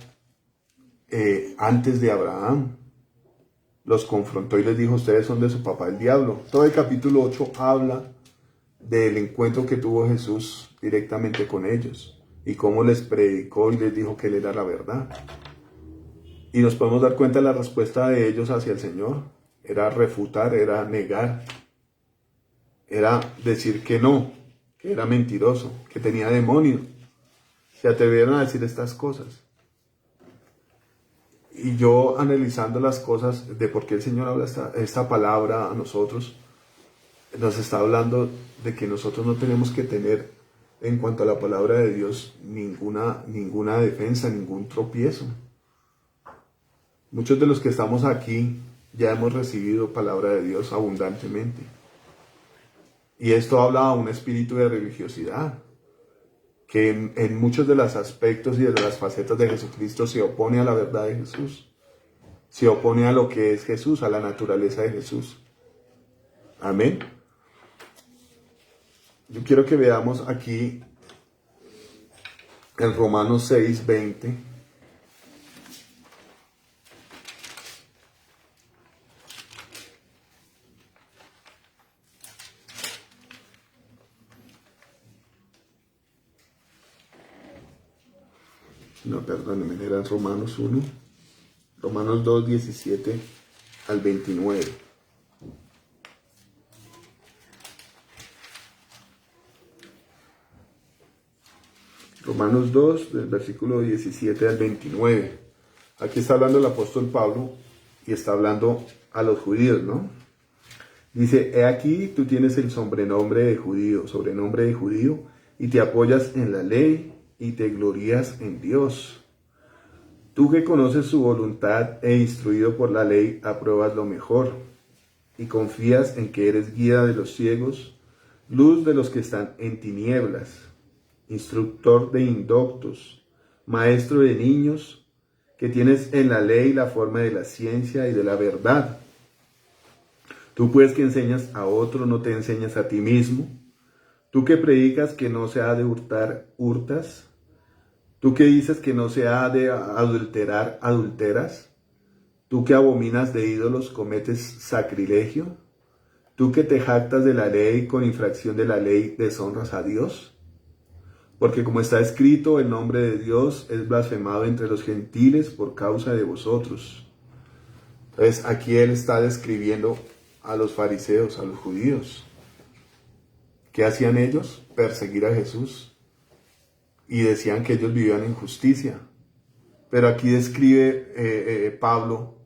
antes de Abraham. Los confrontó y les dijo, ustedes son de su papá el diablo. Todo el capítulo 8 habla del encuentro que tuvo Jesús directamente con ellos y cómo les predicó y les dijo que Él era la verdad. Y nos podemos dar cuenta de la respuesta de ellos hacia el Señor. Era refutar, era negar, era decir que no, que era mentiroso, que tenía demonio. Se atrevieron a decir estas cosas. Y yo analizando las cosas de por qué el Señor habla esta palabra a nosotros, nos está hablando de que nosotros no tenemos que tener en cuanto a la palabra de Dios ninguna defensa, ningún tropiezo. Muchos de los que estamos aquí ya hemos recibido palabra de Dios abundantemente. Y esto habla a un espíritu de religiosidad, que en muchos de los aspectos y de las facetas de Jesucristo se opone a la verdad de Jesús. Se opone a lo que es Jesús, a la naturaleza de Jesús. Amén. Yo quiero que veamos aquí en Romanos 6, 20. No, perdónenme, era en Romanos 1. Romanos 2, 17 al 29. Romanos 2, del versículo 17 al 29. Aquí está hablando el apóstol Pablo y está hablando a los judíos, ¿no? Dice, he aquí tú tienes el sobrenombre de judío, y te apoyas en la ley y te glorías en Dios. Tú que conoces su voluntad e instruido por la ley, apruebas lo mejor y confías en que eres guía de los ciegos, luz de los que están en tinieblas, instructor de indoctos, maestro de niños, que tienes en la ley la forma de la ciencia y de la verdad. Tú pues que enseñas a otro, no te enseñas a ti mismo. Tú que predicas que no se ha de hurtar, hurtas. Tú que dices que no se ha de adulterar, adulteras. Tú que abominas de ídolos, cometes sacrilegio. Tú que te jactas de la ley, con infracción de la ley, deshonras a Dios. Porque como está escrito, el nombre de Dios es blasfemado entre los gentiles por causa de vosotros. Entonces aquí él está describiendo a los fariseos, a los judíos. ¿Qué hacían ellos? Perseguir a Jesús. Y decían que ellos vivían en justicia. Pero aquí describe Pablo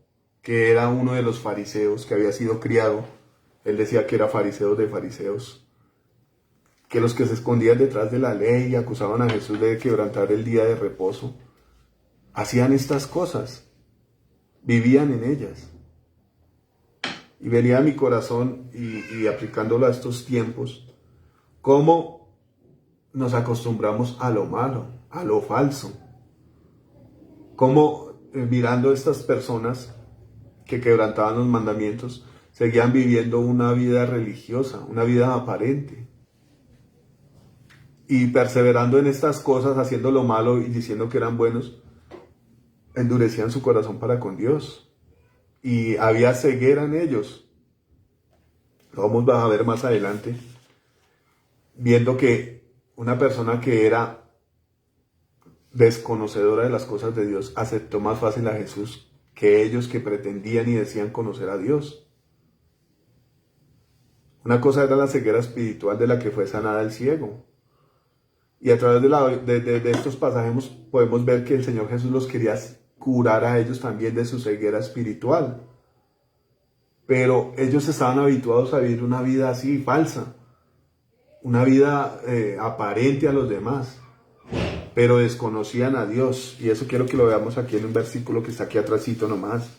que era uno de los fariseos que había sido criado. Él decía que era fariseo de fariseos. Que los que se escondían detrás de la ley y acusaban a Jesús de quebrantar el día de reposo, hacían estas cosas, vivían en ellas. Y venía a mi corazón, y aplicándolo a estos tiempos, cómo nos acostumbramos a lo malo, a lo falso. Cómo mirando a estas personas que quebrantaban los mandamientos, seguían viviendo una vida religiosa, una vida aparente. Y perseverando en estas cosas, haciendo lo malo y diciendo que eran buenos, endurecían su corazón para con Dios. Y había ceguera en ellos. Lo vamos a ver más adelante, viendo que una persona que era desconocedora de las cosas de Dios aceptó más fácil a Jesús que ellos que pretendían y decían conocer a Dios. Una cosa era la ceguera espiritual de la que fue sanada el ciego. Y a través de estos pasajes podemos ver que el Señor Jesús los quería curar a ellos también de su ceguera espiritual. Pero ellos estaban habituados a vivir una vida así, falsa. Una vida aparente a los demás. Pero desconocían a Dios. Y eso quiero que lo veamos aquí en un versículo que está aquí atrásito nomás.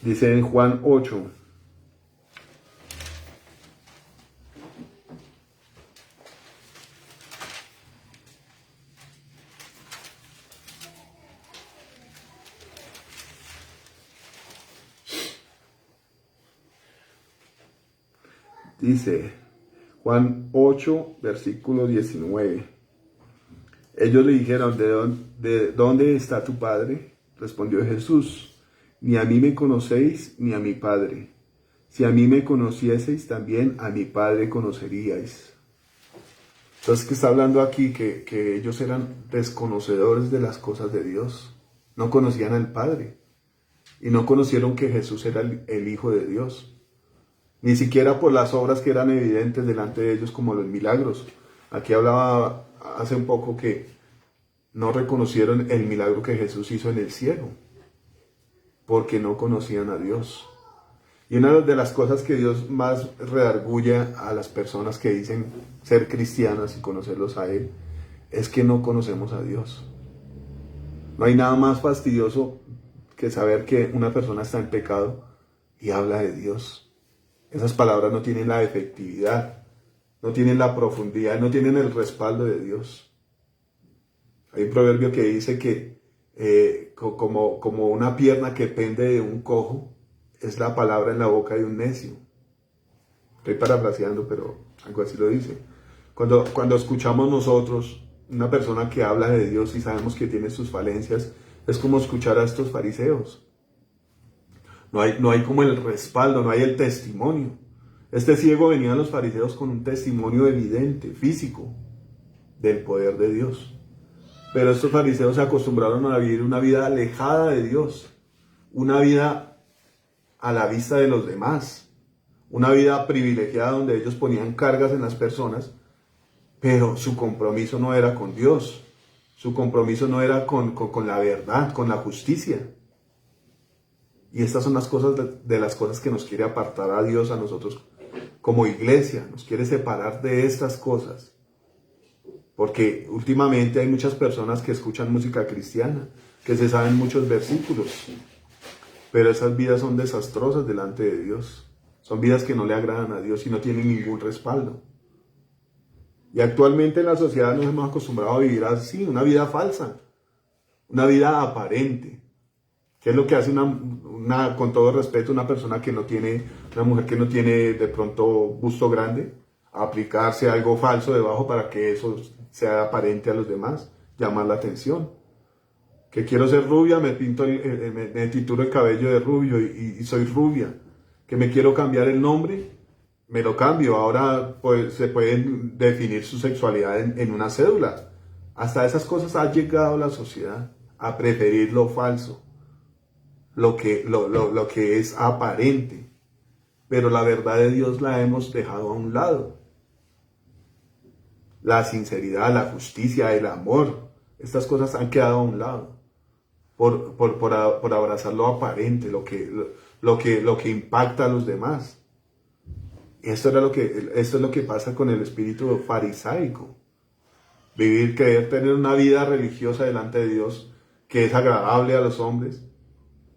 Dice en Juan 8. Dice Juan 8, versículo 19. Ellos le dijeron, ¿de dónde está tu Padre? Respondió Jesús, ni a mí me conocéis, ni a mi Padre. Si a mí me conocieseis, también a mi Padre conoceríais. Entonces, ¿qué está hablando aquí? Que ellos eran desconocedores de las cosas de Dios. No conocían al Padre. Y no conocieron que Jesús era el Hijo de Dios. Ni siquiera por las obras que eran evidentes delante de ellos, como los milagros. Aquí hablaba hace un poco que no reconocieron el milagro que Jesús hizo en el cielo, porque no conocían a Dios. Y una de las cosas que Dios más redarguye a las personas que dicen ser cristianas y conocerlos a Él, es que no conocemos a Dios. No hay nada más fastidioso que saber que una persona está en pecado y habla de Dios. Esas palabras no tienen la efectividad, no tienen la profundidad, no tienen el respaldo de Dios. Hay un proverbio que dice que como una pierna que pende de un cojo, es la palabra en la boca de un necio. Estoy parafraseando, pero algo así lo dice. Cuando escuchamos nosotros una persona que habla de Dios y sabemos que tiene sus falencias, es como escuchar a estos fariseos. No hay como el respaldo, no hay el testimonio. Este ciego venía a los fariseos con un testimonio evidente, físico, del poder de Dios. Pero estos fariseos se acostumbraron a vivir una vida alejada de Dios, una vida a la vista de los demás, una vida privilegiada donde ellos ponían cargas en las personas, pero su compromiso no era con Dios, su compromiso no era con la verdad, con la justicia. Y estas son las cosas de las cosas que nos quiere apartar a Dios, a nosotros como iglesia, nos quiere separar de estas cosas. Porque últimamente hay muchas personas que escuchan música cristiana, que se saben muchos versículos, pero esas vidas son desastrosas delante de Dios. Son vidas que no le agradan a Dios y no tienen ningún respaldo. Y actualmente en la sociedad nos hemos acostumbrado a vivir así, una vida falsa, una vida aparente. ¿Qué es lo que hace con todo respeto, una persona que no tiene, una mujer que no tiene de pronto busto grande? Aplicarse algo falso debajo para que eso sea aparente a los demás, llamar la atención. Que quiero ser rubia, me tituro el cabello de rubio y soy rubia. Que me quiero cambiar el nombre, me lo cambio. Ahora pues, se puede definir su sexualidad en una cédula. Hasta esas cosas ha llegado la sociedad a preferir lo falso. Lo que es aparente, pero la verdad de Dios la hemos dejado a un lado. La sinceridad, la justicia, el amor, estas cosas han quedado a un lado por abrazar lo aparente, lo que impacta a los demás. Esto es lo que pasa con el espíritu farisaico. Querer tener una vida religiosa delante de Dios que es agradable a los hombres,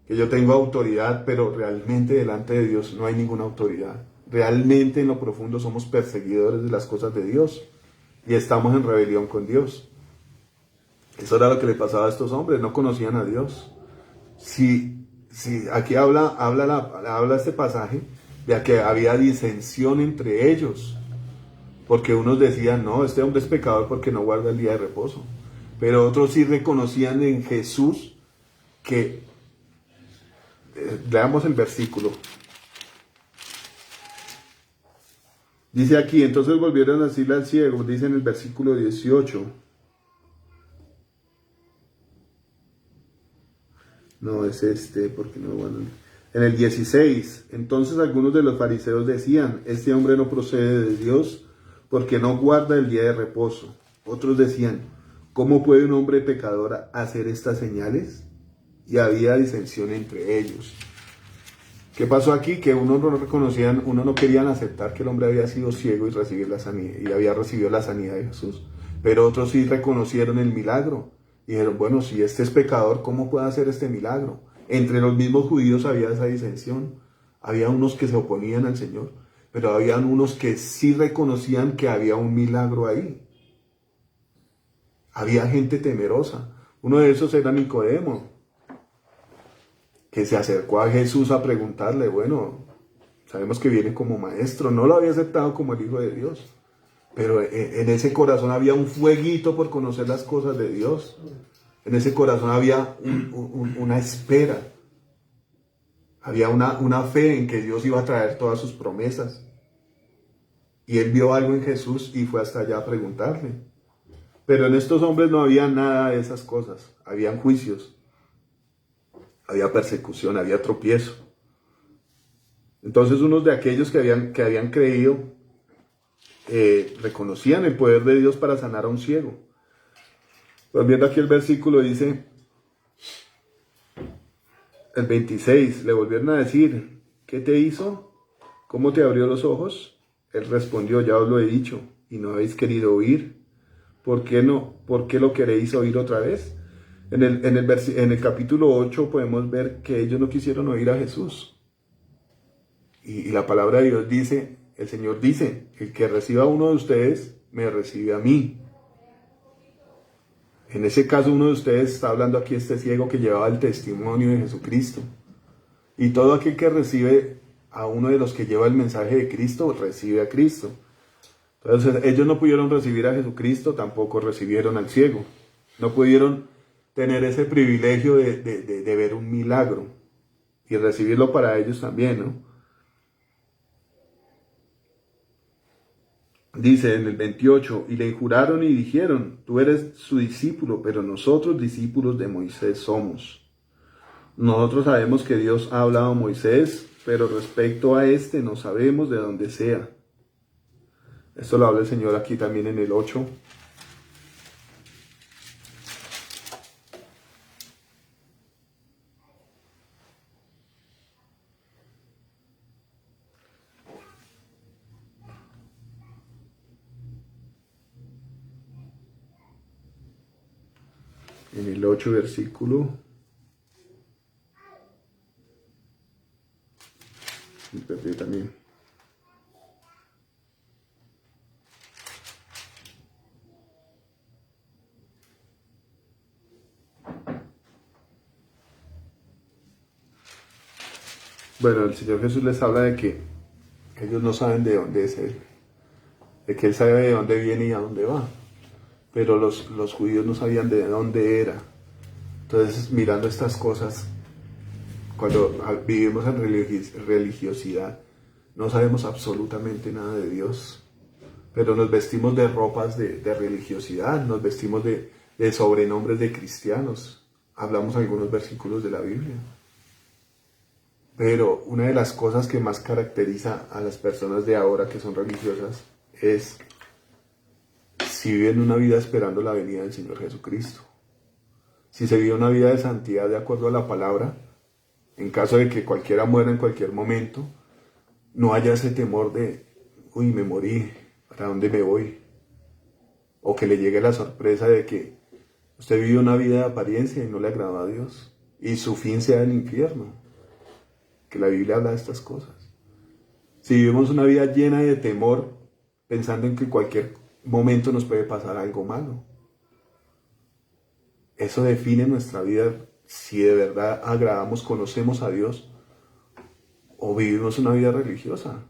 que yo tengo autoridad, pero realmente delante de Dios no hay ninguna autoridad. Realmente en lo profundo somos perseguidores de las cosas de Dios y estamos en rebelión con Dios. Eso era lo que le pasaba a estos hombres, no conocían a Dios. Si aquí habla este pasaje de que había disensión entre ellos, porque unos decían, no, este hombre es pecador porque no guarda el día de reposo, pero otros sí reconocían en Jesús que Leamos el versículo. Dice aquí, entonces volvieron a decirle al ciego, dice en el versículo 18. No, es porque no, bueno. En el 16, entonces algunos de los fariseos decían, este hombre no procede de Dios porque no guarda el día de reposo. Otros decían, ¿cómo puede un hombre pecador hacer estas señales? Y había disensión entre ellos. ¿Qué pasó aquí? Que uno no reconocían, uno no querían aceptar que el hombre había sido ciego y recibir la sanidad, y había recibido la sanidad de Jesús. Pero otros sí reconocieron el milagro. Y dijeron, bueno, si este es pecador, ¿cómo puede hacer este milagro? Entre los mismos judíos había esa disensión. Había unos que se oponían al Señor, pero había unos que sí reconocían que había un milagro ahí. Había gente temerosa. Uno de esos era Nicodemo, que se acercó a Jesús a preguntarle, bueno, sabemos que viene como maestro, no lo había aceptado como el Hijo de Dios, pero en ese corazón había un fueguito por conocer las cosas de Dios. En ese corazón había una espera, había una fe en que Dios iba a traer todas sus promesas. Y él vio algo en Jesús y fue hasta allá a preguntarle. Pero en estos hombres no había nada de esas cosas, habían juicios. Había persecución, había tropiezo. Entonces unos de aquellos que habían creído reconocían el poder de Dios para sanar a un ciego. Pues viendo aquí el versículo dice, el 26, le volvieron a decir, ¿qué te hizo? ¿Cómo te abrió los ojos? Él respondió, ya os lo he dicho, y no habéis querido oír. ¿Por qué no? ¿Por qué lo queréis oír otra vez? En el capítulo 8 podemos ver que ellos no quisieron oír a Jesús. Y la palabra de Dios dice, el Señor dice, el que reciba a uno de ustedes, me recibe a mí. En ese caso uno de ustedes está hablando aquí este ciego que llevaba el testimonio de Jesucristo. Y todo aquel que recibe a uno de los que lleva el mensaje de Cristo, recibe a Cristo. Entonces ellos no pudieron recibir a Jesucristo, tampoco recibieron al ciego. No pudieron tener ese privilegio de ver un milagro y recibirlo para ellos también, ¿no? Dice en el 28, y le juraron y dijeron, tú eres su discípulo, pero nosotros discípulos de Moisés somos. Nosotros sabemos que Dios ha hablado a Moisés, pero respecto a este no sabemos de dónde sea. Esto lo habla el Señor aquí también en el 8. En el 8 versículo. Me perdí también. Bueno, el Señor Jesús les habla de que ellos no saben de dónde es Él, de que Él sabe de dónde viene y a dónde va, pero los judíos no sabían de dónde era. Entonces, mirando estas cosas, cuando vivimos en religiosidad, no sabemos absolutamente nada de Dios, pero nos vestimos de ropas de religiosidad, nos vestimos de sobrenombres de cristianos, hablamos algunos versículos de la Biblia. Pero una de las cosas que más caracteriza a las personas de ahora que son religiosas es si viven una vida esperando la venida del Señor Jesucristo. Si se vive una vida de santidad de acuerdo a la palabra, en caso de que cualquiera muera en cualquier momento, no haya ese temor de, uy, me morí, ¿para dónde me voy? O que le llegue la sorpresa de que usted vive una vida de apariencia y no le agrada a Dios, y su fin sea el infierno. Que la Biblia habla de estas cosas. Si vivimos una vida llena de temor, pensando en que en cualquier momento nos puede pasar algo malo, eso define nuestra vida, si de verdad agradamos, conocemos a Dios, o vivimos una vida religiosa.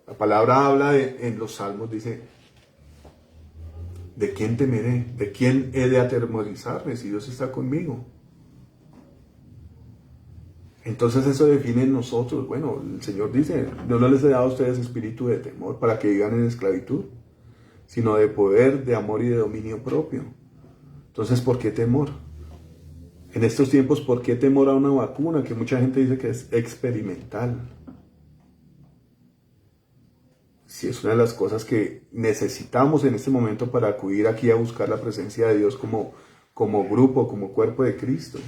La palabra habla en los Salmos, dice, ¿de quién temeré? ¿De quién he de atemorizarme si Dios está conmigo? Entonces eso define en nosotros. Bueno, el Señor dice, no les he dado a ustedes espíritu de temor para que vivan en esclavitud, sino de poder, de amor y de dominio propio. Entonces, ¿por qué temor? En estos tiempos, ¿por qué temor a una vacuna que mucha gente dice que es experimental? Si es una de las cosas que necesitamos en este momento para acudir aquí a buscar la presencia de Dios como grupo, como cuerpo de Cristo.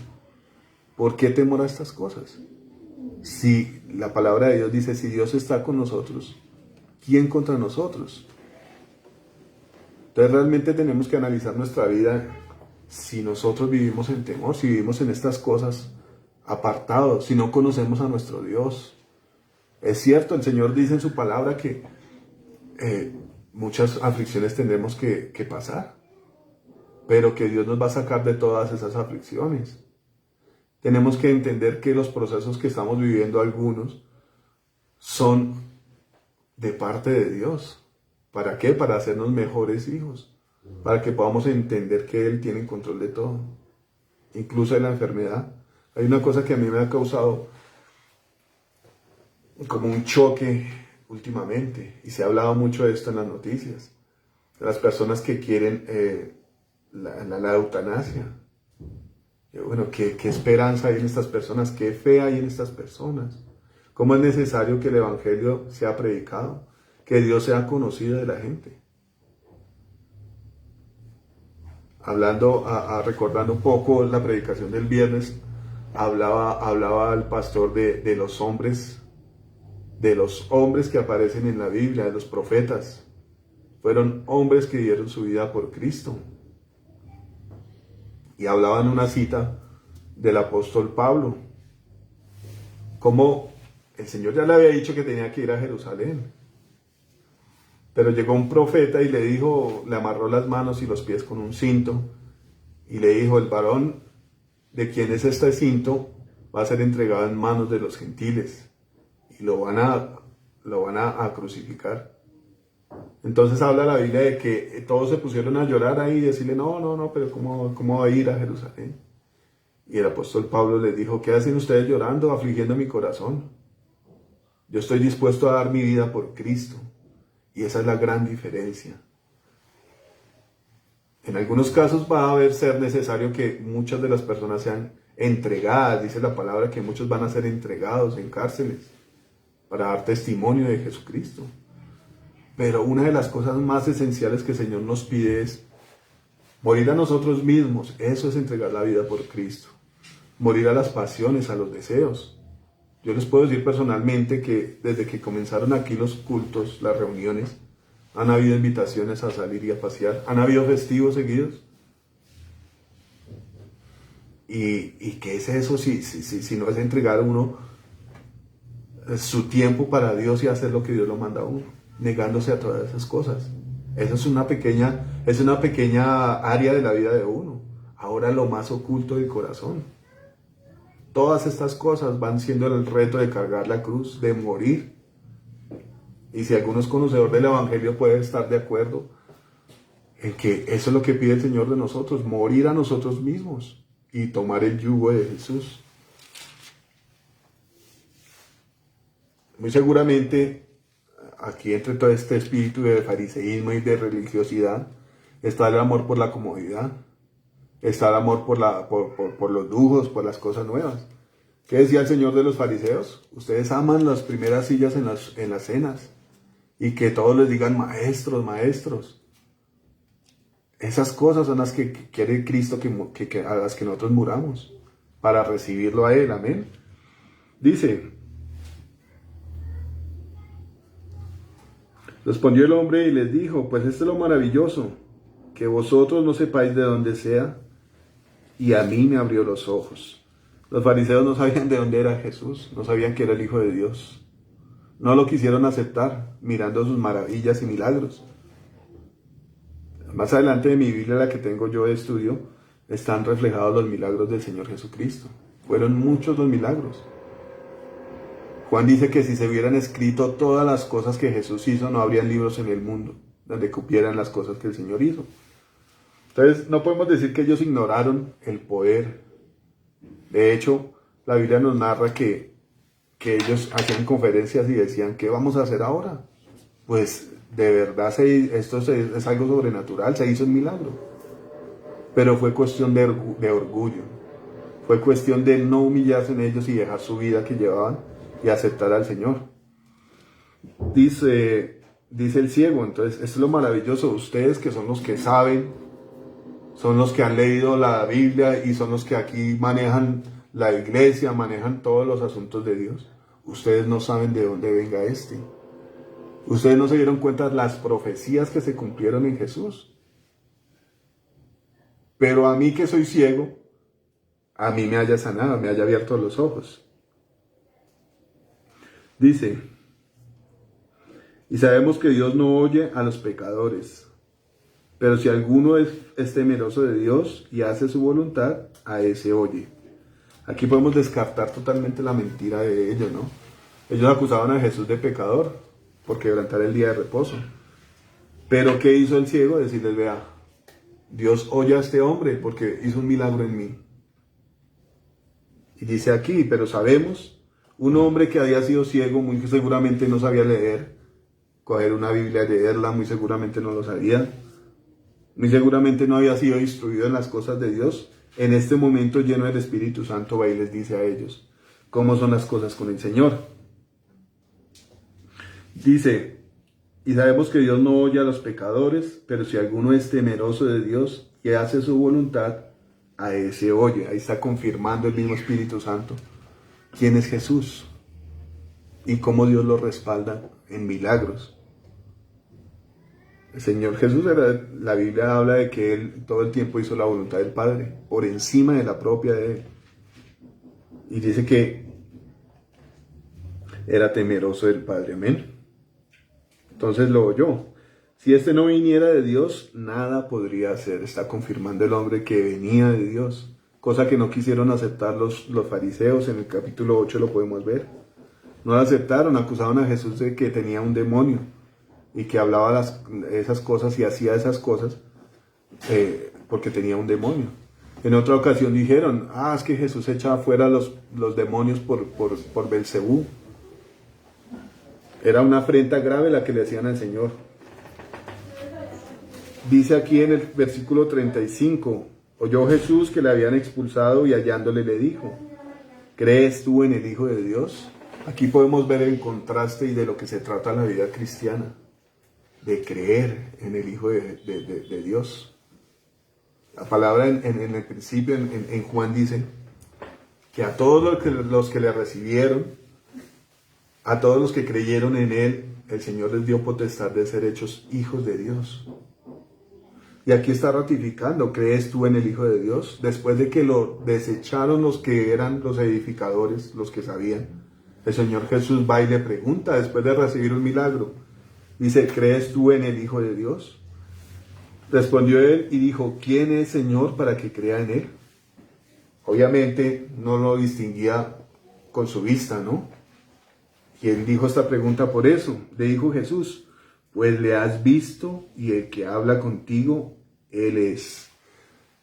¿Por qué temor a estas cosas? Si la palabra de Dios dice, si Dios está con nosotros, ¿quién contra nosotros? Entonces realmente tenemos que analizar nuestra vida si nosotros vivimos en temor, si vivimos en estas cosas apartados, si no conocemos a nuestro Dios. Es cierto, el Señor dice en su palabra que muchas aflicciones tendremos que pasar, pero que Dios nos va a sacar de todas esas aflicciones. Tenemos que entender que los procesos que estamos viviendo algunos son de parte de Dios. ¿Para qué? Para hacernos mejores hijos, para que podamos entender que Él tiene control de todo, incluso de la enfermedad. Hay una cosa que a mí me ha causado como un choque últimamente, y se ha hablado mucho de esto en las noticias, de las personas que quieren la eutanasia. Bueno, ¿qué esperanza hay en estas personas? ¿Qué fe hay en estas personas? ¿Cómo es necesario que el Evangelio sea predicado? Que Dios sea conocido de la gente. Recordando un poco la predicación del viernes, hablaba el pastor de los hombres que aparecen en la Biblia, de los profetas. Fueron hombres que dieron su vida por Cristo. Y hablaba en una cita del apóstol Pablo, como el Señor ya le había dicho que tenía que ir a Jerusalén. Pero llegó un profeta y le amarró las manos y los pies con un cinto, y le dijo, el varón de quien es este cinto va a ser entregado en manos de los gentiles, y lo van a crucificar. Entonces habla la Biblia de que todos se pusieron a llorar ahí y decirle, no, pero ¿cómo va a ir a Jerusalén? Y el apóstol Pablo les dijo, ¿qué hacen ustedes llorando, afligiendo mi corazón? Yo estoy dispuesto a dar mi vida por Cristo. Y esa es la gran diferencia. En algunos casos va a ser necesario que muchas de las personas sean entregadas. Dice la palabra que muchos van a ser entregados en cárceles para dar testimonio de Jesucristo. Pero una de las cosas más esenciales que el Señor nos pide es morir a nosotros mismos. Eso es entregar la vida por Cristo. Morir a las pasiones, a los deseos. Yo les puedo decir personalmente que desde que comenzaron aquí los cultos, las reuniones, han habido invitaciones a salir y a pasear. Han habido festivos seguidos. ¿Y qué es eso si no es entregar a uno su tiempo para Dios y hacer lo que Dios lo manda a uno? Negándose a todas esas cosas. Eso es una pequeña área de la vida de uno. Ahora lo más oculto del corazón. Todas estas cosas van siendo el reto de cargar la cruz, de morir. Y si alguno es conocedor del Evangelio puede estar de acuerdo en que eso es lo que pide el Señor de nosotros, morir a nosotros mismos y tomar el yugo de Jesús. Muy seguramente aquí entre todo este espíritu de fariseísmo y de religiosidad está el amor por la comodidad, está el amor por los lujos, por las cosas nuevas. ¿Qué decía el Señor de los fariseos? Ustedes aman las primeras sillas en las cenas y que todos les digan maestros, maestros. Esas cosas son las que quiere Cristo a las que nosotros muramos para recibirlo a Él. Amén. Dice, respondió el hombre y les dijo, pues esto es lo maravilloso, que vosotros no sepáis de dónde sea, y a mí me abrió los ojos. Los fariseos no sabían de dónde era Jesús, no sabían que era el Hijo de Dios. No lo quisieron aceptar, mirando sus maravillas y milagros. Más adelante de mi Biblia, la que tengo yo de estudio, están reflejados los milagros del Señor Jesucristo. Fueron muchos los milagros. Juan dice que si se hubieran escrito todas las cosas que Jesús hizo, no habrían libros en el mundo donde cupieran las cosas que el Señor hizo. Entonces, no podemos decir que ellos ignoraron el poder. De hecho, la Biblia nos narra que ellos hacían conferencias y decían, ¿qué vamos a hacer ahora? Pues de verdad esto es algo sobrenatural, se hizo un milagro. Pero fue cuestión de orgullo, fue cuestión de no humillarse en ellos y dejar su vida que llevaban y aceptar al Señor. Dice el ciego, entonces, esto es lo maravilloso, ustedes que son los que saben, son los que han leído la Biblia y son los que aquí manejan la iglesia, manejan todos los asuntos de Dios. Ustedes no saben de dónde venga este. Ustedes no se dieron cuenta de las profecías que se cumplieron en Jesús. Pero a mí que soy ciego, a mí me haya sanado, me haya abierto los ojos. Dice, y sabemos que Dios no oye a los pecadores, pero si alguno es temeroso de Dios y hace su voluntad, a ese oye. Aquí podemos descartar totalmente la mentira de ellos, ¿no? Ellos acusaban a Jesús de pecador por quebrantar el día de reposo. Pero ¿qué hizo el ciego? Decirles, vea, Dios oye a este hombre porque hizo un milagro en mí. Y dice aquí, pero sabemos, un hombre que había sido ciego, muy seguramente no sabía leer, coger una Biblia y leerla, muy seguramente no lo sabía. Muy seguramente no había sido instruido en las cosas de Dios. En este momento, lleno del Espíritu Santo, va y les dice a ellos cómo son las cosas con el Señor. Dice, y sabemos que Dios no oye a los pecadores, pero si alguno es temeroso de Dios y hace su voluntad, a ese oye. Ahí está confirmando el mismo Espíritu Santo quién es Jesús y cómo Dios lo respalda en milagros. El Señor Jesús, la Biblia habla de que Él todo el tiempo hizo la voluntad del Padre, por encima de la propia de Él. Y dice que era temeroso del Padre, amén. Entonces lo oyó. Si este no viniera de Dios, nada podría hacer. Está confirmando el hombre que venía de Dios, cosa que no quisieron aceptar los fariseos. En el capítulo 8 lo podemos ver. No lo aceptaron, acusaban a Jesús de que tenía un demonio y que hablaba esas cosas y hacía esas cosas porque tenía un demonio. En otra ocasión dijeron, es que Jesús echaba fuera los demonios por Belcebú. Era una afrenta grave la que le hacían al Señor. Dice aquí en el versículo 35, oyó Jesús que le habían expulsado y hallándole le dijo, ¿crees tú en el Hijo de Dios? Aquí podemos ver el contraste y de lo que se trata la vida cristiana, de creer en el Hijo de Dios. La palabra en el principio, en Juan dice que a todos los que le recibieron, a todos los que creyeron en Él, el Señor les dio potestad de ser hechos hijos de Dios. Y aquí está ratificando, ¿crees tú en el Hijo de Dios? Después de que lo desecharon los que eran los edificadores, los que sabían, el Señor Jesús va y le pregunta, después de recibir un milagro, dice, ¿crees tú en el Hijo de Dios? Respondió él y dijo, ¿quién es Señor para que crea en Él? Obviamente no lo distinguía con su vista, ¿no? Y él dijo esta pregunta por eso. Le dijo Jesús, pues le has visto y el que habla contigo, Él es.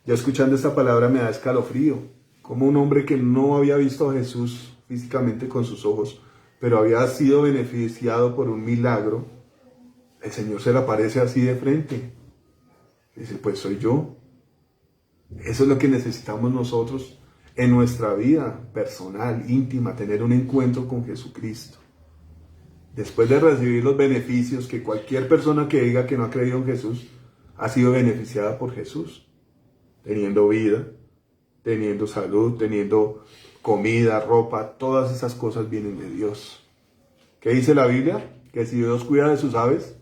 Yo escuchando esta palabra me da escalofrío. Como un hombre que no había visto a Jesús físicamente con sus ojos, pero había sido beneficiado por un milagro, el Señor se le aparece así de frente. Dice, pues soy yo. Eso es lo que necesitamos nosotros en nuestra vida personal, íntima, tener un encuentro con Jesucristo. Después de recibir los beneficios que cualquier persona que diga que no ha creído en Jesús ha sido beneficiada por Jesús, teniendo vida, teniendo salud, teniendo comida, ropa, todas esas cosas vienen de Dios. ¿Qué dice la Biblia? Que si Dios cuida de sus aves,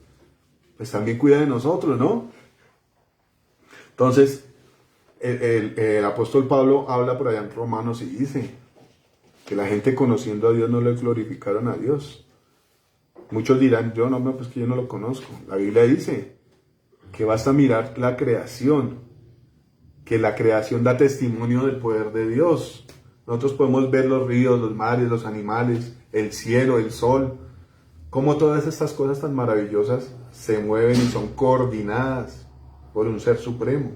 pues también cuida de nosotros, ¿no? Entonces, el apóstol Pablo habla por allá en Romanos y dice que la gente conociendo a Dios no le glorificaron a Dios. Muchos dirán, pues que yo no lo conozco. La Biblia dice que basta mirar la creación, que la creación da testimonio del poder de Dios. Nosotros podemos ver los ríos, los mares, los animales, el cielo, el sol, cómo todas estas cosas tan maravillosas se mueven y son coordinadas por un ser supremo.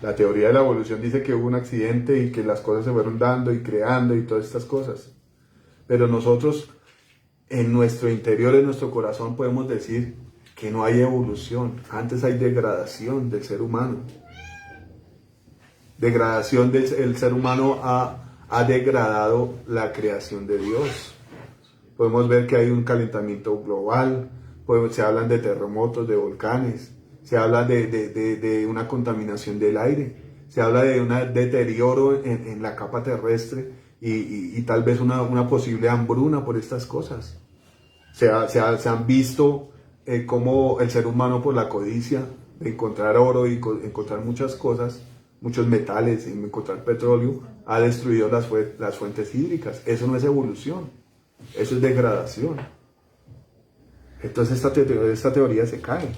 La teoría de la evolución dice que hubo un accidente y que las cosas se fueron dando y creando y todas estas cosas. Pero nosotros, en nuestro interior, en nuestro corazón, podemos decir que no hay evolución. Antes hay degradación del ser humano. Degradación del ser humano ha degradado la creación de Dios. Podemos ver que hay un calentamiento global, se hablan de terremotos, de volcanes, se habla de una contaminación del aire, se habla de un deterioro en la capa terrestre y tal vez una posible hambruna por estas cosas. Se han visto cómo el ser humano, por la codicia de encontrar oro y encontrar muchas cosas, muchos metales, y encontrar petróleo, ha destruido las fuentes hídricas. Eso no es evolución, eso es degradación. Entonces esta teoría se cae.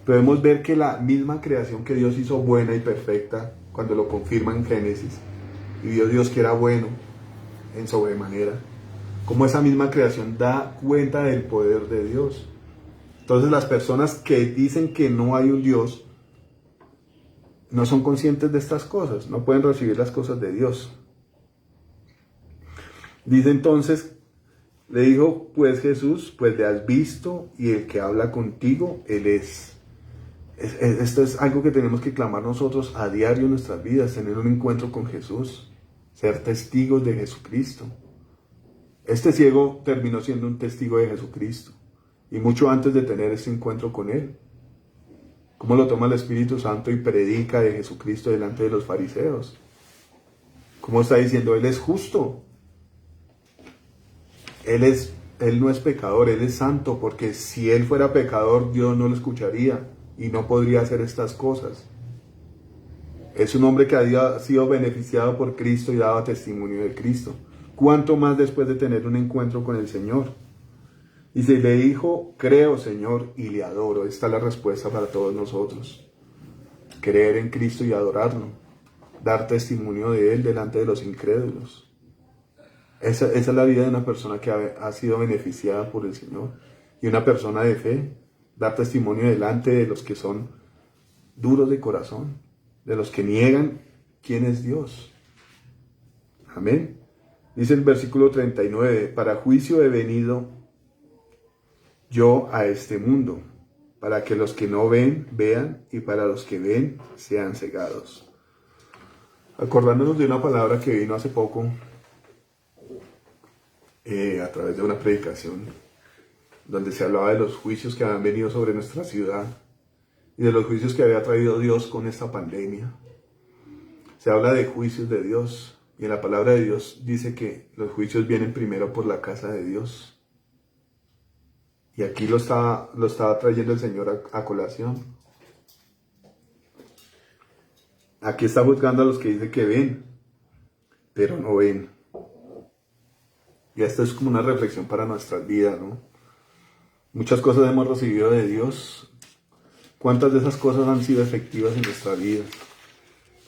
Podemos ver que la misma creación que Dios hizo buena y perfecta, cuando lo confirma en Génesis, y vio Dios que era bueno en sobremanera, como esa misma creación da cuenta del poder de Dios. Entonces las personas que dicen que no hay un Dios, no son conscientes de estas cosas, no pueden recibir las cosas de Dios. Dice entonces, le dijo pues Jesús, pues le has visto y el que habla contigo, Él es. Esto es algo que tenemos que clamar nosotros a diario en nuestras vidas, tener un encuentro con Jesús, ser testigos de Jesucristo. Este ciego terminó siendo un testigo de Jesucristo y mucho antes de tener este encuentro con Él. ¿Cómo lo toma el Espíritu Santo y predica de Jesucristo delante de los fariseos? ¿Cómo está diciendo? Él es justo. Él no es pecador, Él es santo, porque si Él fuera pecador, Dios no lo escucharía y no podría hacer estas cosas. Es un hombre que había sido beneficiado por Cristo y daba testimonio de Cristo. ¿Cuánto más después de tener un encuentro con el Señor? Y se le dijo, creo, Señor, y le adoro. Esta es la respuesta para todos nosotros. Creer en Cristo y adorarlo. Dar testimonio de Él delante de los incrédulos. Esa es la vida de una persona que ha sido beneficiada por el Señor. Y una persona de fe, dar testimonio delante de los que son duros de corazón, de los que niegan quién es Dios. Amén. Dice el versículo 39, para juicio he venido yo a este mundo, para que los que no ven, vean, y para los que ven, sean cegados. Acordándonos de una palabra que vino hace poco, a través de una predicación, donde se hablaba de los juicios que habían venido sobre nuestra ciudad, y de los juicios que había traído Dios con esta pandemia. Se habla de juicios de Dios, y en la palabra de Dios dice que los juicios vienen primero por la casa de Dios. Y aquí lo estaba trayendo el Señor a colación. Aquí está juzgando a los que dicen que ven, pero no ven. Y esto es como una reflexión para nuestras vidas, ¿no? Muchas cosas hemos recibido de Dios. ¿Cuántas de esas cosas han sido efectivas en nuestra vida?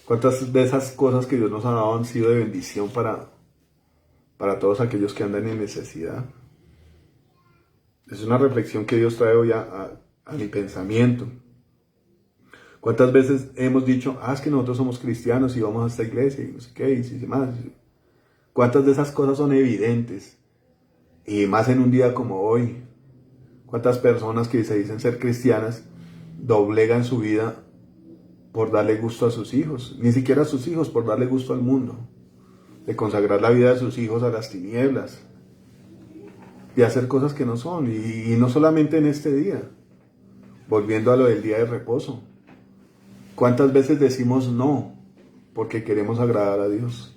¿Cuántas de esas cosas que Dios nos ha dado han sido de bendición para todos aquellos que andan en necesidad? Es una reflexión que Dios trae hoy a mi pensamiento. ¿Cuántas veces hemos dicho, es que nosotros somos cristianos y vamos a esta iglesia y no sé qué, y demás? ¿Cuántas de esas cosas son evidentes? Y más en un día como hoy. ¿Cuántas personas que se dicen ser cristianas doblegan su vida por darle gusto a sus hijos? Ni siquiera a sus hijos, por darle gusto al mundo. De consagrar la vida de sus hijos a las tinieblas. De hacer cosas que no son. Y no solamente en este día. Volviendo a lo del día de reposo. ¿Cuántas veces decimos no? Porque queremos agradar a Dios.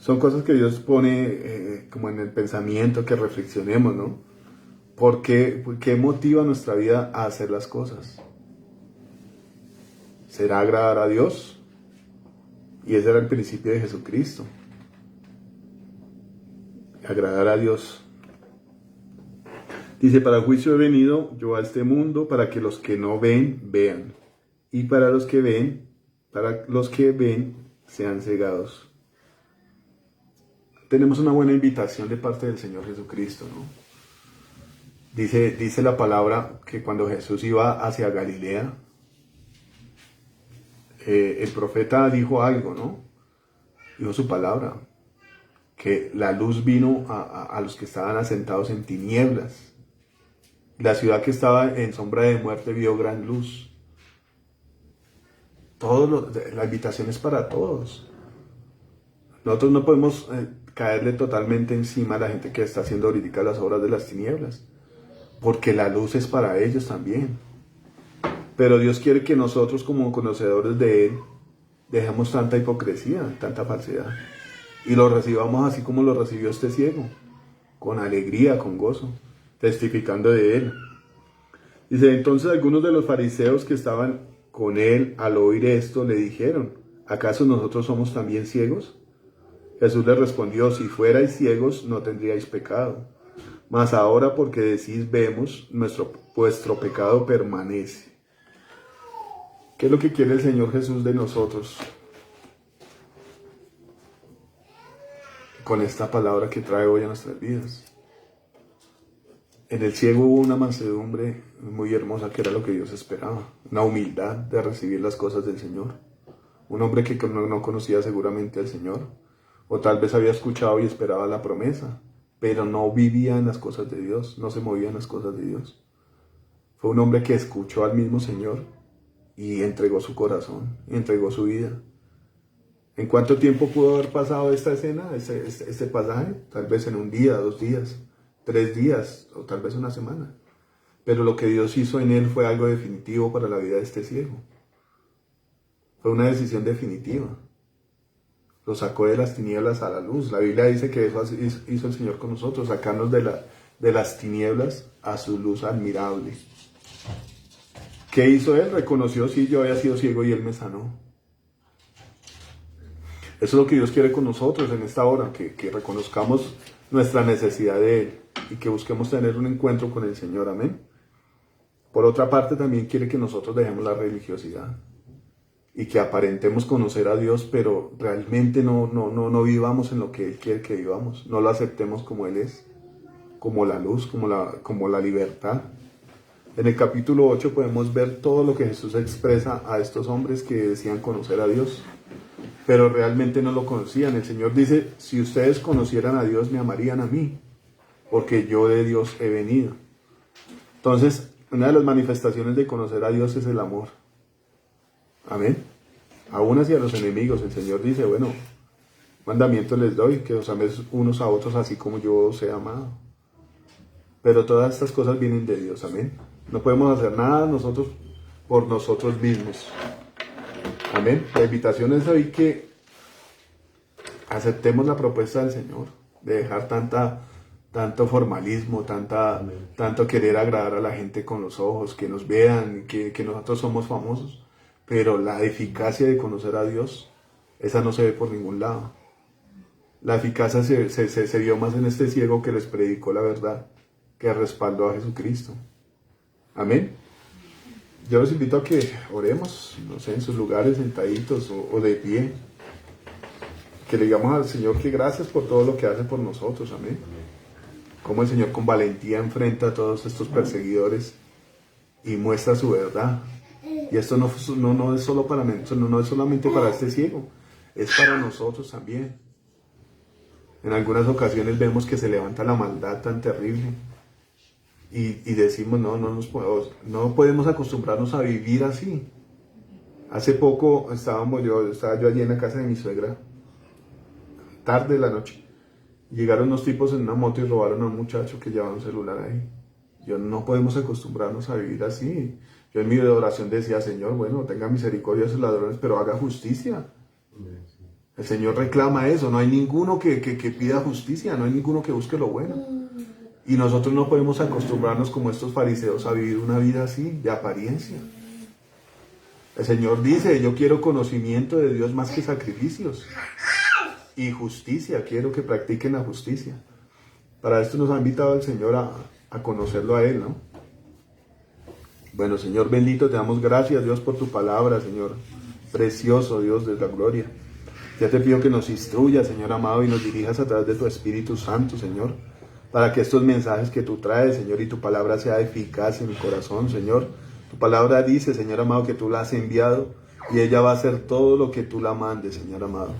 Son cosas que Dios pone como en el pensamiento, que reflexionemos, ¿no? ¿Por qué motiva nuestra vida a hacer las cosas? ¿Será agradar a Dios? Y ese era el principio de Jesucristo. Agradar a Dios. Dice, para juicio he venido yo a este mundo, para que los que no ven, vean. Y para los que ven, sean cegados. Tenemos una buena invitación de parte del Señor Jesucristo, ¿no? Dice la palabra que cuando Jesús iba hacia Galilea, el profeta dijo algo, ¿no? Dijo su palabra, que la luz vino a los que estaban asentados en tinieblas. La ciudad que estaba en sombra de muerte vio gran luz. La invitación es para todos. Nosotros no podemos caerle totalmente encima a la gente que está haciendo ahorita las obras de las tinieblas, porque la luz es para ellos también. Pero Dios quiere que nosotros, como conocedores de Él, dejemos tanta hipocresía, tanta falsedad, y lo recibamos así como lo recibió este ciego, con alegría, con gozo, testificando de Él. Dice, entonces algunos de los fariseos que estaban con Él al oír esto le dijeron, ¿acaso nosotros somos también ciegos? Jesús les respondió, si fuerais ciegos no tendríais pecado, mas ahora porque decís vemos, vuestro pecado permanece. ¿Qué es lo que quiere el Señor Jesús de nosotros? Con esta palabra que trae hoy a nuestras vidas. En el ciego hubo una mansedumbre muy hermosa que era lo que Dios esperaba. Una humildad de recibir las cosas del Señor. Un hombre que no conocía seguramente al Señor. O tal vez había escuchado y esperaba la promesa. Pero no vivía en las cosas de Dios. No se movía en las cosas de Dios. Fue un hombre que escuchó al mismo Señor. Y entregó su corazón. Y entregó su vida. ¿En cuánto tiempo pudo haber pasado esta escena? Este pasaje. Tal vez en un día, 2 días. 3 días o tal vez una semana. Pero lo que Dios hizo en él fue algo definitivo para la vida de este ciego. Fue una decisión definitiva. Lo sacó de las tinieblas a la luz. La Biblia dice que eso hizo el Señor con nosotros, sacarnos de las tinieblas a su luz admirable. ¿Qué hizo él? Reconoció, sí, yo había sido ciego y él me sanó. Eso es lo que Dios quiere con nosotros en esta hora, que reconozcamos nuestra necesidad de Él y que busquemos tener un encuentro con el Señor, amén. Por otra parte, también quiere que nosotros dejemos la religiosidad y que aparentemos conocer a Dios, pero realmente no vivamos en lo que Él quiere que vivamos, no lo aceptemos como Él es, como la luz, como la libertad. En el capítulo 8 podemos ver todo lo que Jesús expresa a estos hombres que decían conocer a Dios, pero realmente no lo conocían. El Señor dice, si ustedes conocieran a Dios, me amarían a mí, porque yo de Dios he venido. Entonces, una de las manifestaciones de conocer a Dios es el amor. Amén. Aún hacia los enemigos, el Señor dice, bueno, mandamiento les doy, que os améis unos a otros así como yo os he amado. Pero todas estas cosas vienen de Dios, amén. No podemos hacer nada nosotros por nosotros mismos. Amén. La invitación es hoy que aceptemos la propuesta del Señor, de dejar tanto formalismo, tanto querer agradar a la gente con los ojos, que nos vean, que nosotros somos famosos. Pero la eficacia de conocer a Dios, esa no se ve por ningún lado. La eficacia se vio más en este ciego que les predicó la verdad, que respaldó a Jesucristo. Amén. Yo los invito a que oremos, no sé, en sus lugares sentaditos o de pie. Que le digamos al Señor que gracias por todo lo que hace por nosotros, amén. Cómo el Señor con valentía enfrenta a todos estos perseguidores y muestra su verdad. Y esto no es solo para nosotros, no es solamente para este ciego, es para nosotros también. En algunas ocasiones vemos que se levanta la maldad tan terrible. Y decimos, no podemos acostumbrarnos a vivir así. Hace poco estaba yo allí en la casa de mi suegra, tarde de la noche. Llegaron unos tipos en una moto y robaron a un muchacho que llevaba un celular ahí. No podemos acostumbrarnos a vivir así. Yo en mi oración decía, Señor, bueno, tenga misericordia de esos ladrones, pero haga justicia. El Señor reclama eso. No hay ninguno que pida justicia, no hay ninguno que busque lo bueno. Y nosotros no podemos acostumbrarnos como estos fariseos a vivir una vida así, de apariencia. El Señor dice, yo quiero conocimiento de Dios más que sacrificios. Y justicia, quiero que practiquen la justicia. Para esto nos ha invitado el Señor a conocerlo a Él, ¿no? Bueno, Señor bendito, te damos gracias, Dios, por tu palabra, Señor. Precioso, Dios de la gloria. Ya te pido que nos instruyas, Señor amado, y nos dirijas a través de tu Espíritu Santo, Señor, para que estos mensajes que tú traes, Señor, y tu palabra sea eficaz en mi corazón, Señor. Tu palabra dice, Señor amado, que tú la has enviado y ella va a hacer todo lo que tú la mandes, Señor amado.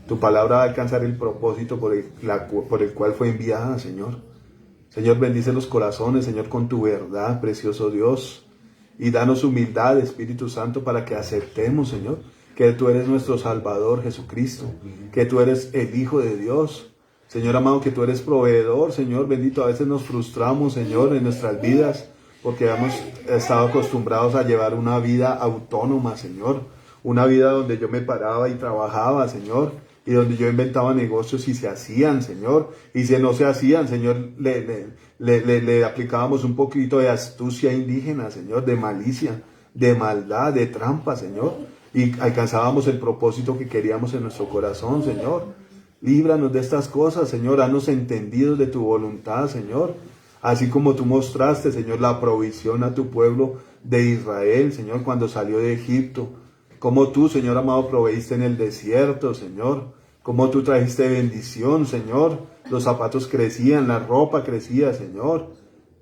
Tu palabra va a alcanzar el propósito por el cual fue enviada, Señor. Señor, bendice los corazones, Señor, con tu verdad, precioso Dios. Y danos humildad, Espíritu Santo, para que aceptemos, Señor, que tú eres nuestro Salvador, Jesucristo, que tú eres el Hijo de Dios. Señor amado, que tú eres proveedor, Señor bendito. A veces nos frustramos, Señor, en nuestras vidas, porque hemos estado acostumbrados a llevar una vida autónoma, Señor. Una vida donde yo me paraba y trabajaba, Señor, y donde yo inventaba negocios y se hacían, Señor. Y si no se hacían, Señor, le aplicábamos un poquito de astucia indígena, Señor, de malicia, de maldad, de trampa, Señor. Y alcanzábamos el propósito que queríamos en nuestro corazón, Señor. Líbranos de estas cosas, Señor. Haznos entendidos de tu voluntad, Señor. Así como tú mostraste, Señor, la provisión a tu pueblo de Israel, Señor, cuando salió de Egipto. Como tú, Señor amado, proveíste en el desierto, Señor. Como tú trajiste bendición, Señor. Los zapatos crecían, la ropa crecía, Señor.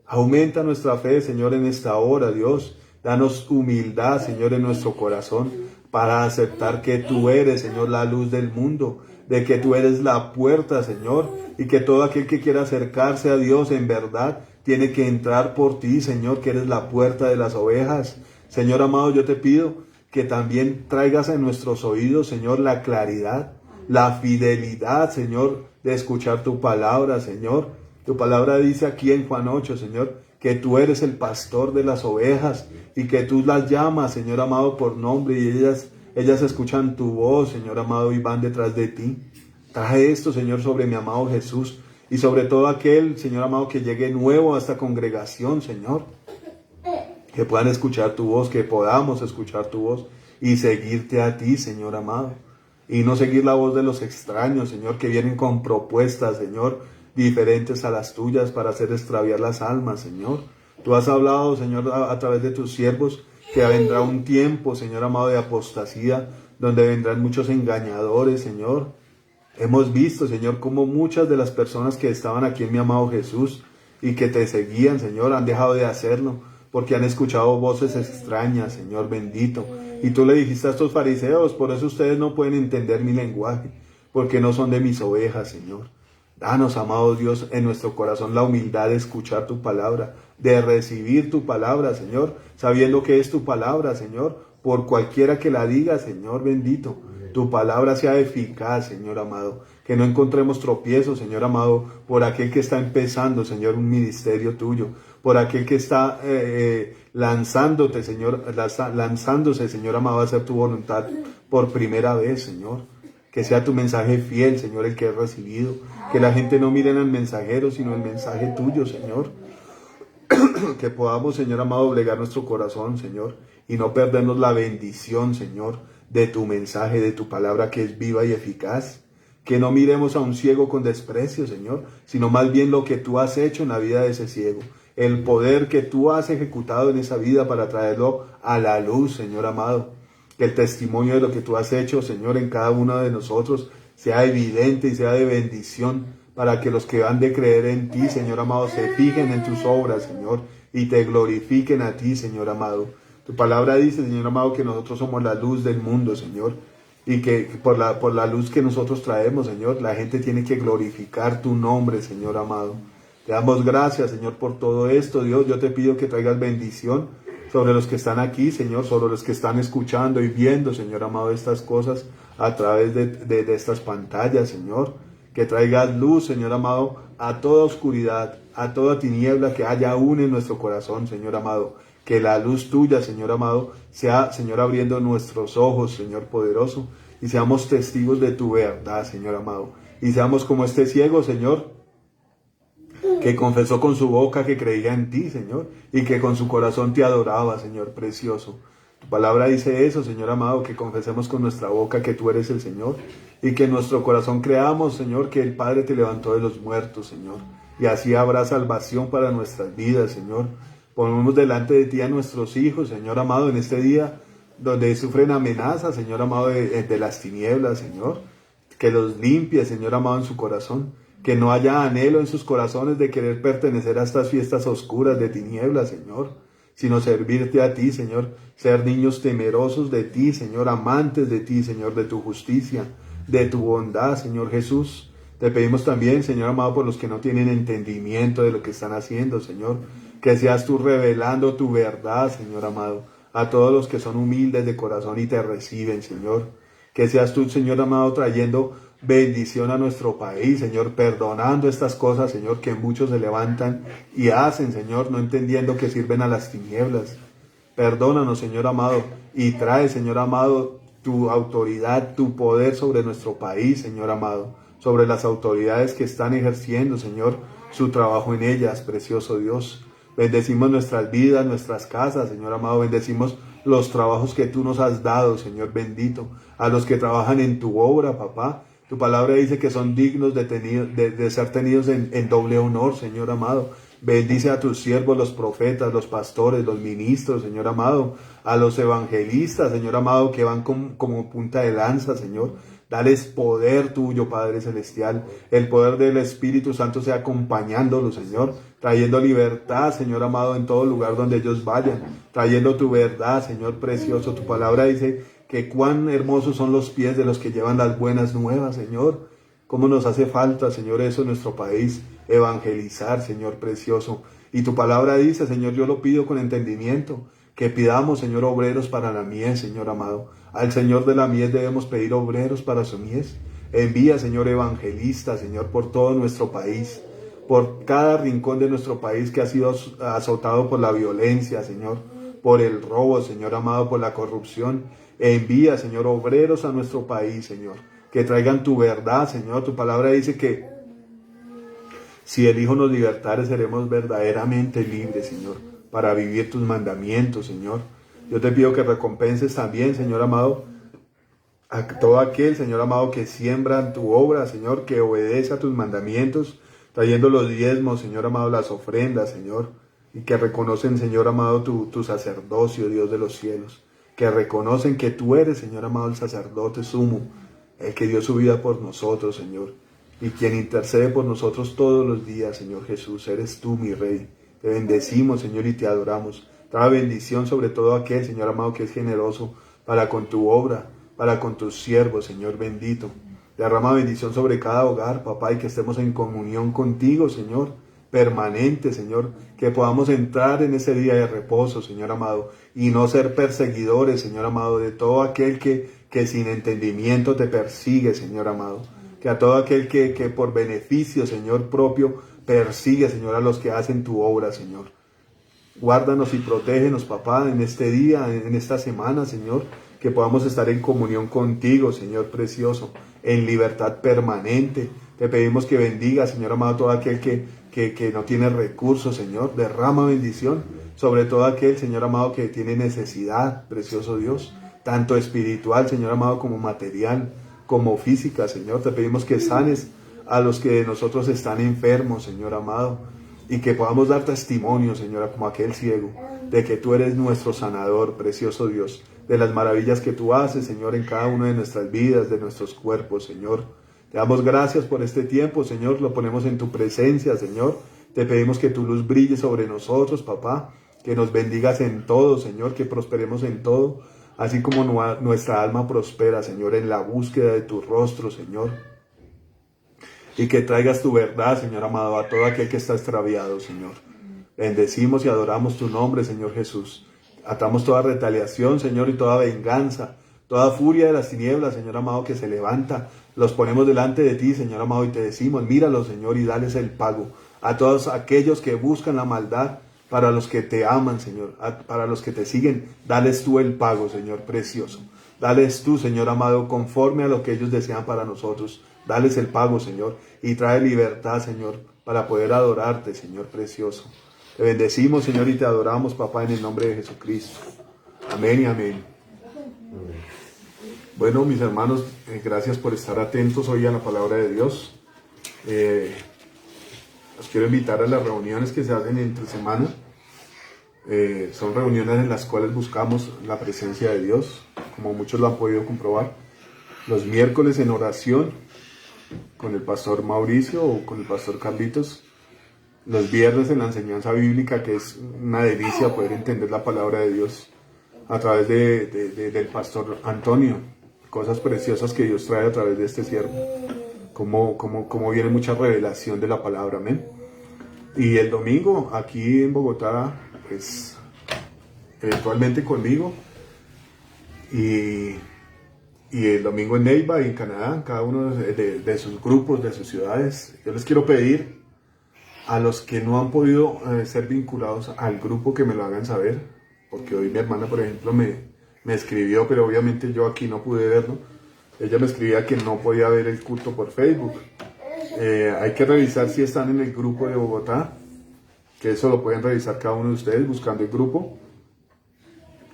Aumenta nuestra fe, Señor, en esta hora, Dios. Danos humildad, Señor, en nuestro corazón para aceptar que tú eres, Señor, la luz del mundo, de que tú eres la puerta, Señor, y que todo aquel que quiera acercarse a Dios en verdad tiene que entrar por ti, Señor, que eres la puerta de las ovejas. Señor amado, yo te pido que también traigas en nuestros oídos, Señor, la claridad, la fidelidad, Señor, de escuchar tu palabra, Señor. Tu palabra dice aquí en Juan 8, Señor, que tú eres el pastor de las ovejas y que tú las llamas, Señor amado, por nombre y ellas escuchan tu voz, Señor amado, y van detrás de ti. Trae esto, Señor, sobre mi amado Jesús y sobre todo aquel, Señor amado, que llegue nuevo a esta congregación, Señor. Que puedan escuchar tu voz, que podamos escuchar tu voz y seguirte a ti, Señor amado. Y no seguir la voz de los extraños, Señor, que vienen con propuestas, Señor, diferentes a las tuyas para hacer extraviar las almas, Señor. Tú has hablado, Señor, a través de tus siervos, que vendrá un tiempo, Señor amado, de apostasía, donde vendrán muchos engañadores, Señor. Hemos visto, Señor, cómo muchas de las personas que estaban aquí en mi amado Jesús y que te seguían, Señor, han dejado de hacerlo, porque han escuchado voces extrañas, Señor bendito. Y tú le dijiste a estos fariseos, por eso ustedes no pueden entender mi lenguaje, porque no son de mis ovejas, Señor. Danos, amado Dios, en nuestro corazón la humildad de escuchar tu palabra, de recibir tu palabra, Señor, sabiendo que es tu palabra, Señor, por cualquiera que la diga, Señor bendito. Tu palabra sea eficaz, Señor amado. Que no encontremos tropiezos, Señor amado, por aquel que está empezando, Señor, un ministerio tuyo. Por aquel que está lanzándose, Señor amado, a hacer tu voluntad por primera vez, Señor. Que sea tu mensaje fiel, Señor, el que he recibido. Que la gente no mire en el mensajero, sino el mensaje tuyo, Señor. Que podamos, Señor amado, doblegar nuestro corazón, Señor, y no perdernos la bendición, Señor, de tu mensaje, de tu palabra que es viva y eficaz. Que no miremos a un ciego con desprecio, Señor, sino más bien lo que tú has hecho en la vida de ese ciego. El poder que tú has ejecutado en esa vida para traerlo a la luz, Señor amado. Que el testimonio de lo que tú has hecho, Señor, en cada uno de nosotros sea evidente y sea de bendición para que los que han de creer en ti, Señor amado, se fijen en tus obras, Señor, y te glorifiquen a ti, Señor amado. Tu palabra dice, Señor amado, que nosotros somos la luz del mundo, Señor, y que por la luz que nosotros traemos, Señor, la gente tiene que glorificar tu nombre, Señor amado. Te damos gracias, Señor, por todo esto, Dios. Yo te pido que traigas bendición sobre los que están aquí, Señor, sobre los que están escuchando y viendo, Señor amado, estas cosas a través de estas pantallas, Señor. Que traigas luz, Señor amado, a toda oscuridad, a toda tiniebla que haya aún en nuestro corazón, Señor amado. Que la luz tuya, Señor amado, sea, Señor, abriendo nuestros ojos, Señor poderoso, y seamos testigos de tu verdad, Señor amado. Y seamos como este ciego, Señor, que confesó con su boca que creía en ti, Señor, y que con su corazón te adoraba, Señor precioso. Tu palabra dice eso, Señor amado, que confesemos con nuestra boca que tú eres el Señor, y que en nuestro corazón creamos, Señor, que el Padre te levantó de los muertos, Señor, y así habrá salvación para nuestras vidas, Señor. Ponemos delante de ti a nuestros hijos, Señor amado, en este día donde sufren amenazas, Señor amado, de las tinieblas, Señor, que los limpie, Señor amado, en su corazón. Que no haya anhelo en sus corazones de querer pertenecer a estas fiestas oscuras de tinieblas, Señor, sino servirte a ti, Señor, ser niños temerosos de ti, Señor, amantes de ti, Señor, de tu justicia, de tu bondad, Señor Jesús. Te pedimos también, Señor amado, por los que no tienen entendimiento de lo que están haciendo, Señor, que seas tú revelando tu verdad, Señor amado, a todos los que son humildes de corazón y te reciben, Señor. Que seas tú, Señor amado, trayendo bendición a nuestro país, Señor, perdonando estas cosas, Señor, que muchos se levantan y hacen, Señor, no entendiendo que sirven a las tinieblas. Perdónanos, Señor amado, y trae, Señor amado, tu autoridad, tu poder sobre nuestro país, Señor amado, sobre las autoridades que están ejerciendo, Señor, su trabajo en ellas, precioso Dios. Bendecimos nuestras vidas, nuestras casas, Señor amado, bendecimos los trabajos que tú nos has dado, Señor bendito, a los que trabajan en tu obra, papá. Tu palabra dice que son dignos de ser tenidos en doble honor, Señor amado. Bendice a tus siervos, los profetas, los pastores, los ministros, Señor amado, a los evangelistas, Señor amado, que van como punta de lanza, Señor. Dales poder tuyo, Padre Celestial. El poder del Espíritu Santo sea acompañándolos, Señor. Trayendo libertad, Señor amado, en todo lugar donde ellos vayan. Trayendo tu verdad, Señor precioso. Tu palabra dice que cuán hermosos son los pies de los que llevan las buenas nuevas, Señor. Cómo nos hace falta, Señor, eso en nuestro país. Evangelizar, Señor precioso. Y tu palabra dice, Señor, yo lo pido con entendimiento. Que pidamos, Señor, obreros para la mies, Señor amado. Al Señor de la mies debemos pedir obreros para su mies. Envía, Señor, evangelistas, Señor, por todo nuestro país, por cada rincón de nuestro país que ha sido azotado por la violencia, Señor, por el robo, Señor amado, por la corrupción. Envía, Señor, obreros a nuestro país, Señor, que traigan tu verdad, Señor. Tu palabra dice que si el Hijo nos libertare, seremos verdaderamente libres, Señor, para vivir tus mandamientos, Señor. Yo te pido que recompenses también, Señor amado, a todo aquel, Señor amado, que siembra en tu obra, Señor, que obedece a tus mandamientos, trayendo los diezmos, Señor amado, las ofrendas, Señor, y que reconocen, Señor amado, tu sacerdocio, Dios de los cielos, que reconocen que tú eres, Señor amado, el sacerdote sumo, el que dio su vida por nosotros, Señor, y quien intercede por nosotros todos los días, Señor Jesús. Eres tú, mi Rey. Te bendecimos, Señor, y te adoramos. Trae bendición sobre todo aquel, Señor amado, que es generoso para con tu obra, para con tus siervos, Señor bendito. Derrama bendición sobre cada hogar, papá, y que estemos en comunión contigo, Señor, permanente, Señor, que podamos entrar en ese día de reposo, Señor amado, y no ser perseguidores, Señor amado, de todo aquel que sin entendimiento te persigue, Señor amado. Que a todo aquel que por beneficio, Señor, propio, persigue, Señor, a los que hacen tu obra, Señor. Guárdanos y protégenos, papá, en este día, en esta semana, Señor, que podamos estar en comunión contigo, Señor precioso, en libertad permanente. Te pedimos que bendiga, Señor amado, todo aquel que no tiene recursos, Señor. Derrama bendición sobre todo aquel, Señor amado, que tiene necesidad, precioso Dios, tanto espiritual, Señor amado, como material, como física, Señor. Te pedimos que sanes a los que de nosotros están enfermos, Señor amado, y que podamos dar testimonio, Señor, como aquel ciego, de que tú eres nuestro sanador, precioso Dios, de las maravillas que tú haces, Señor, en cada una de nuestras vidas, de nuestros cuerpos, Señor. Te damos gracias por este tiempo, Señor, lo ponemos en tu presencia, Señor. Te pedimos que tu luz brille sobre nosotros, papá, que nos bendigas en todo, Señor, que prosperemos en todo, así como nuestra alma prospera, Señor, en la búsqueda de tu rostro, Señor. Y que traigas tu verdad, Señor amado, a todo aquel que está extraviado, Señor. Bendecimos y adoramos tu nombre, Señor Jesús. Atamos toda retaliación, Señor, y toda venganza, toda furia de las tinieblas, Señor amado, que se levanta. Los ponemos delante de ti, Señor amado, y te decimos, míralos, Señor, y dales el pago. A todos aquellos que buscan la maldad, para los que te aman, Señor, para los que te siguen, dales tú el pago, Señor precioso. Dales tú, Señor amado, conforme a lo que ellos desean para nosotros. Dales el pago, Señor, y trae libertad, Señor, para poder adorarte, Señor precioso. Te bendecimos, Señor, y te adoramos, papá, en el nombre de Jesucristo. Amén y amén. Bueno, mis hermanos, gracias por estar atentos hoy a la palabra de Dios. Los quiero invitar a las reuniones que se hacen entre semana. Son reuniones en las cuales buscamos la presencia de Dios, como muchos lo han podido comprobar. Los miércoles en oración con el pastor Mauricio o con el pastor Carlitos. los viernes en la enseñanza bíblica, que es una delicia poder entender la palabra de Dios a través del pastor Antonio. Cosas preciosas que Dios trae a través de este siervo. Como viene mucha revelación de la palabra, amén. Y el domingo aquí en Bogotá, pues eventualmente conmigo, y el domingo en Neiva y en Canadá, cada uno de sus grupos, de sus ciudades. Yo les quiero pedir a los que no han podido ser vinculados al grupo que me lo hagan saber, porque hoy mi hermana, por ejemplo, me escribió, pero obviamente yo aquí no pude verlo. Ella me escribía que no podía ver el culto por Facebook. Hay que revisar si están en el grupo de Bogotá, que eso lo pueden revisar cada uno de ustedes buscando el grupo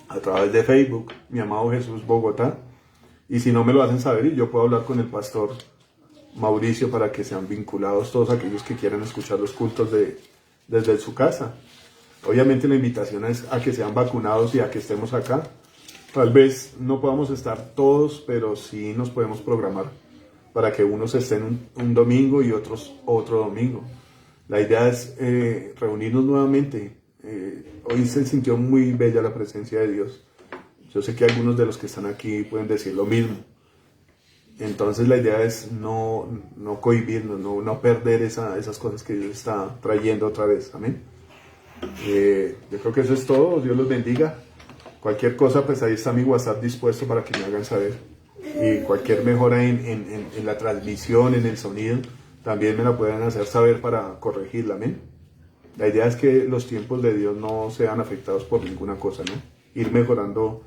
a través de Facebook, Mi Amado Jesús Bogotá. Y si no me lo hacen saber, y yo puedo hablar con el pastor Mauricio para que sean vinculados todos aquellos que quieran escuchar los cultos desde su casa. Obviamente la invitación es a que sean vacunados y a que estemos acá. Tal vez no podamos estar todos, pero sí nos podemos programar para que unos estén un domingo y otros otro domingo. La idea es reunirnos nuevamente. Hoy se sintió muy bella la presencia de Dios. Yo sé que algunos de los que están aquí pueden decir lo mismo. Entonces la idea es no cohibirnos, no perder esas cosas que Dios está trayendo otra vez. Amén. Yo creo que eso es todo. Dios los bendiga. Cualquier cosa, pues ahí está mi WhatsApp dispuesto para que me hagan saber. Y cualquier mejora en la transmisión, en el sonido, también me la pueden hacer saber para corregirla. Amén. La idea es que los tiempos de Dios no sean afectados por ninguna cosa, ¿no? Ir mejorando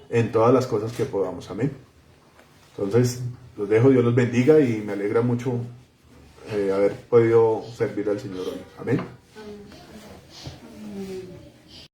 en todas las cosas que podamos. Amén. Entonces, los dejo, Dios los bendiga y me alegra mucho haber podido servir al Señor hoy. Amén.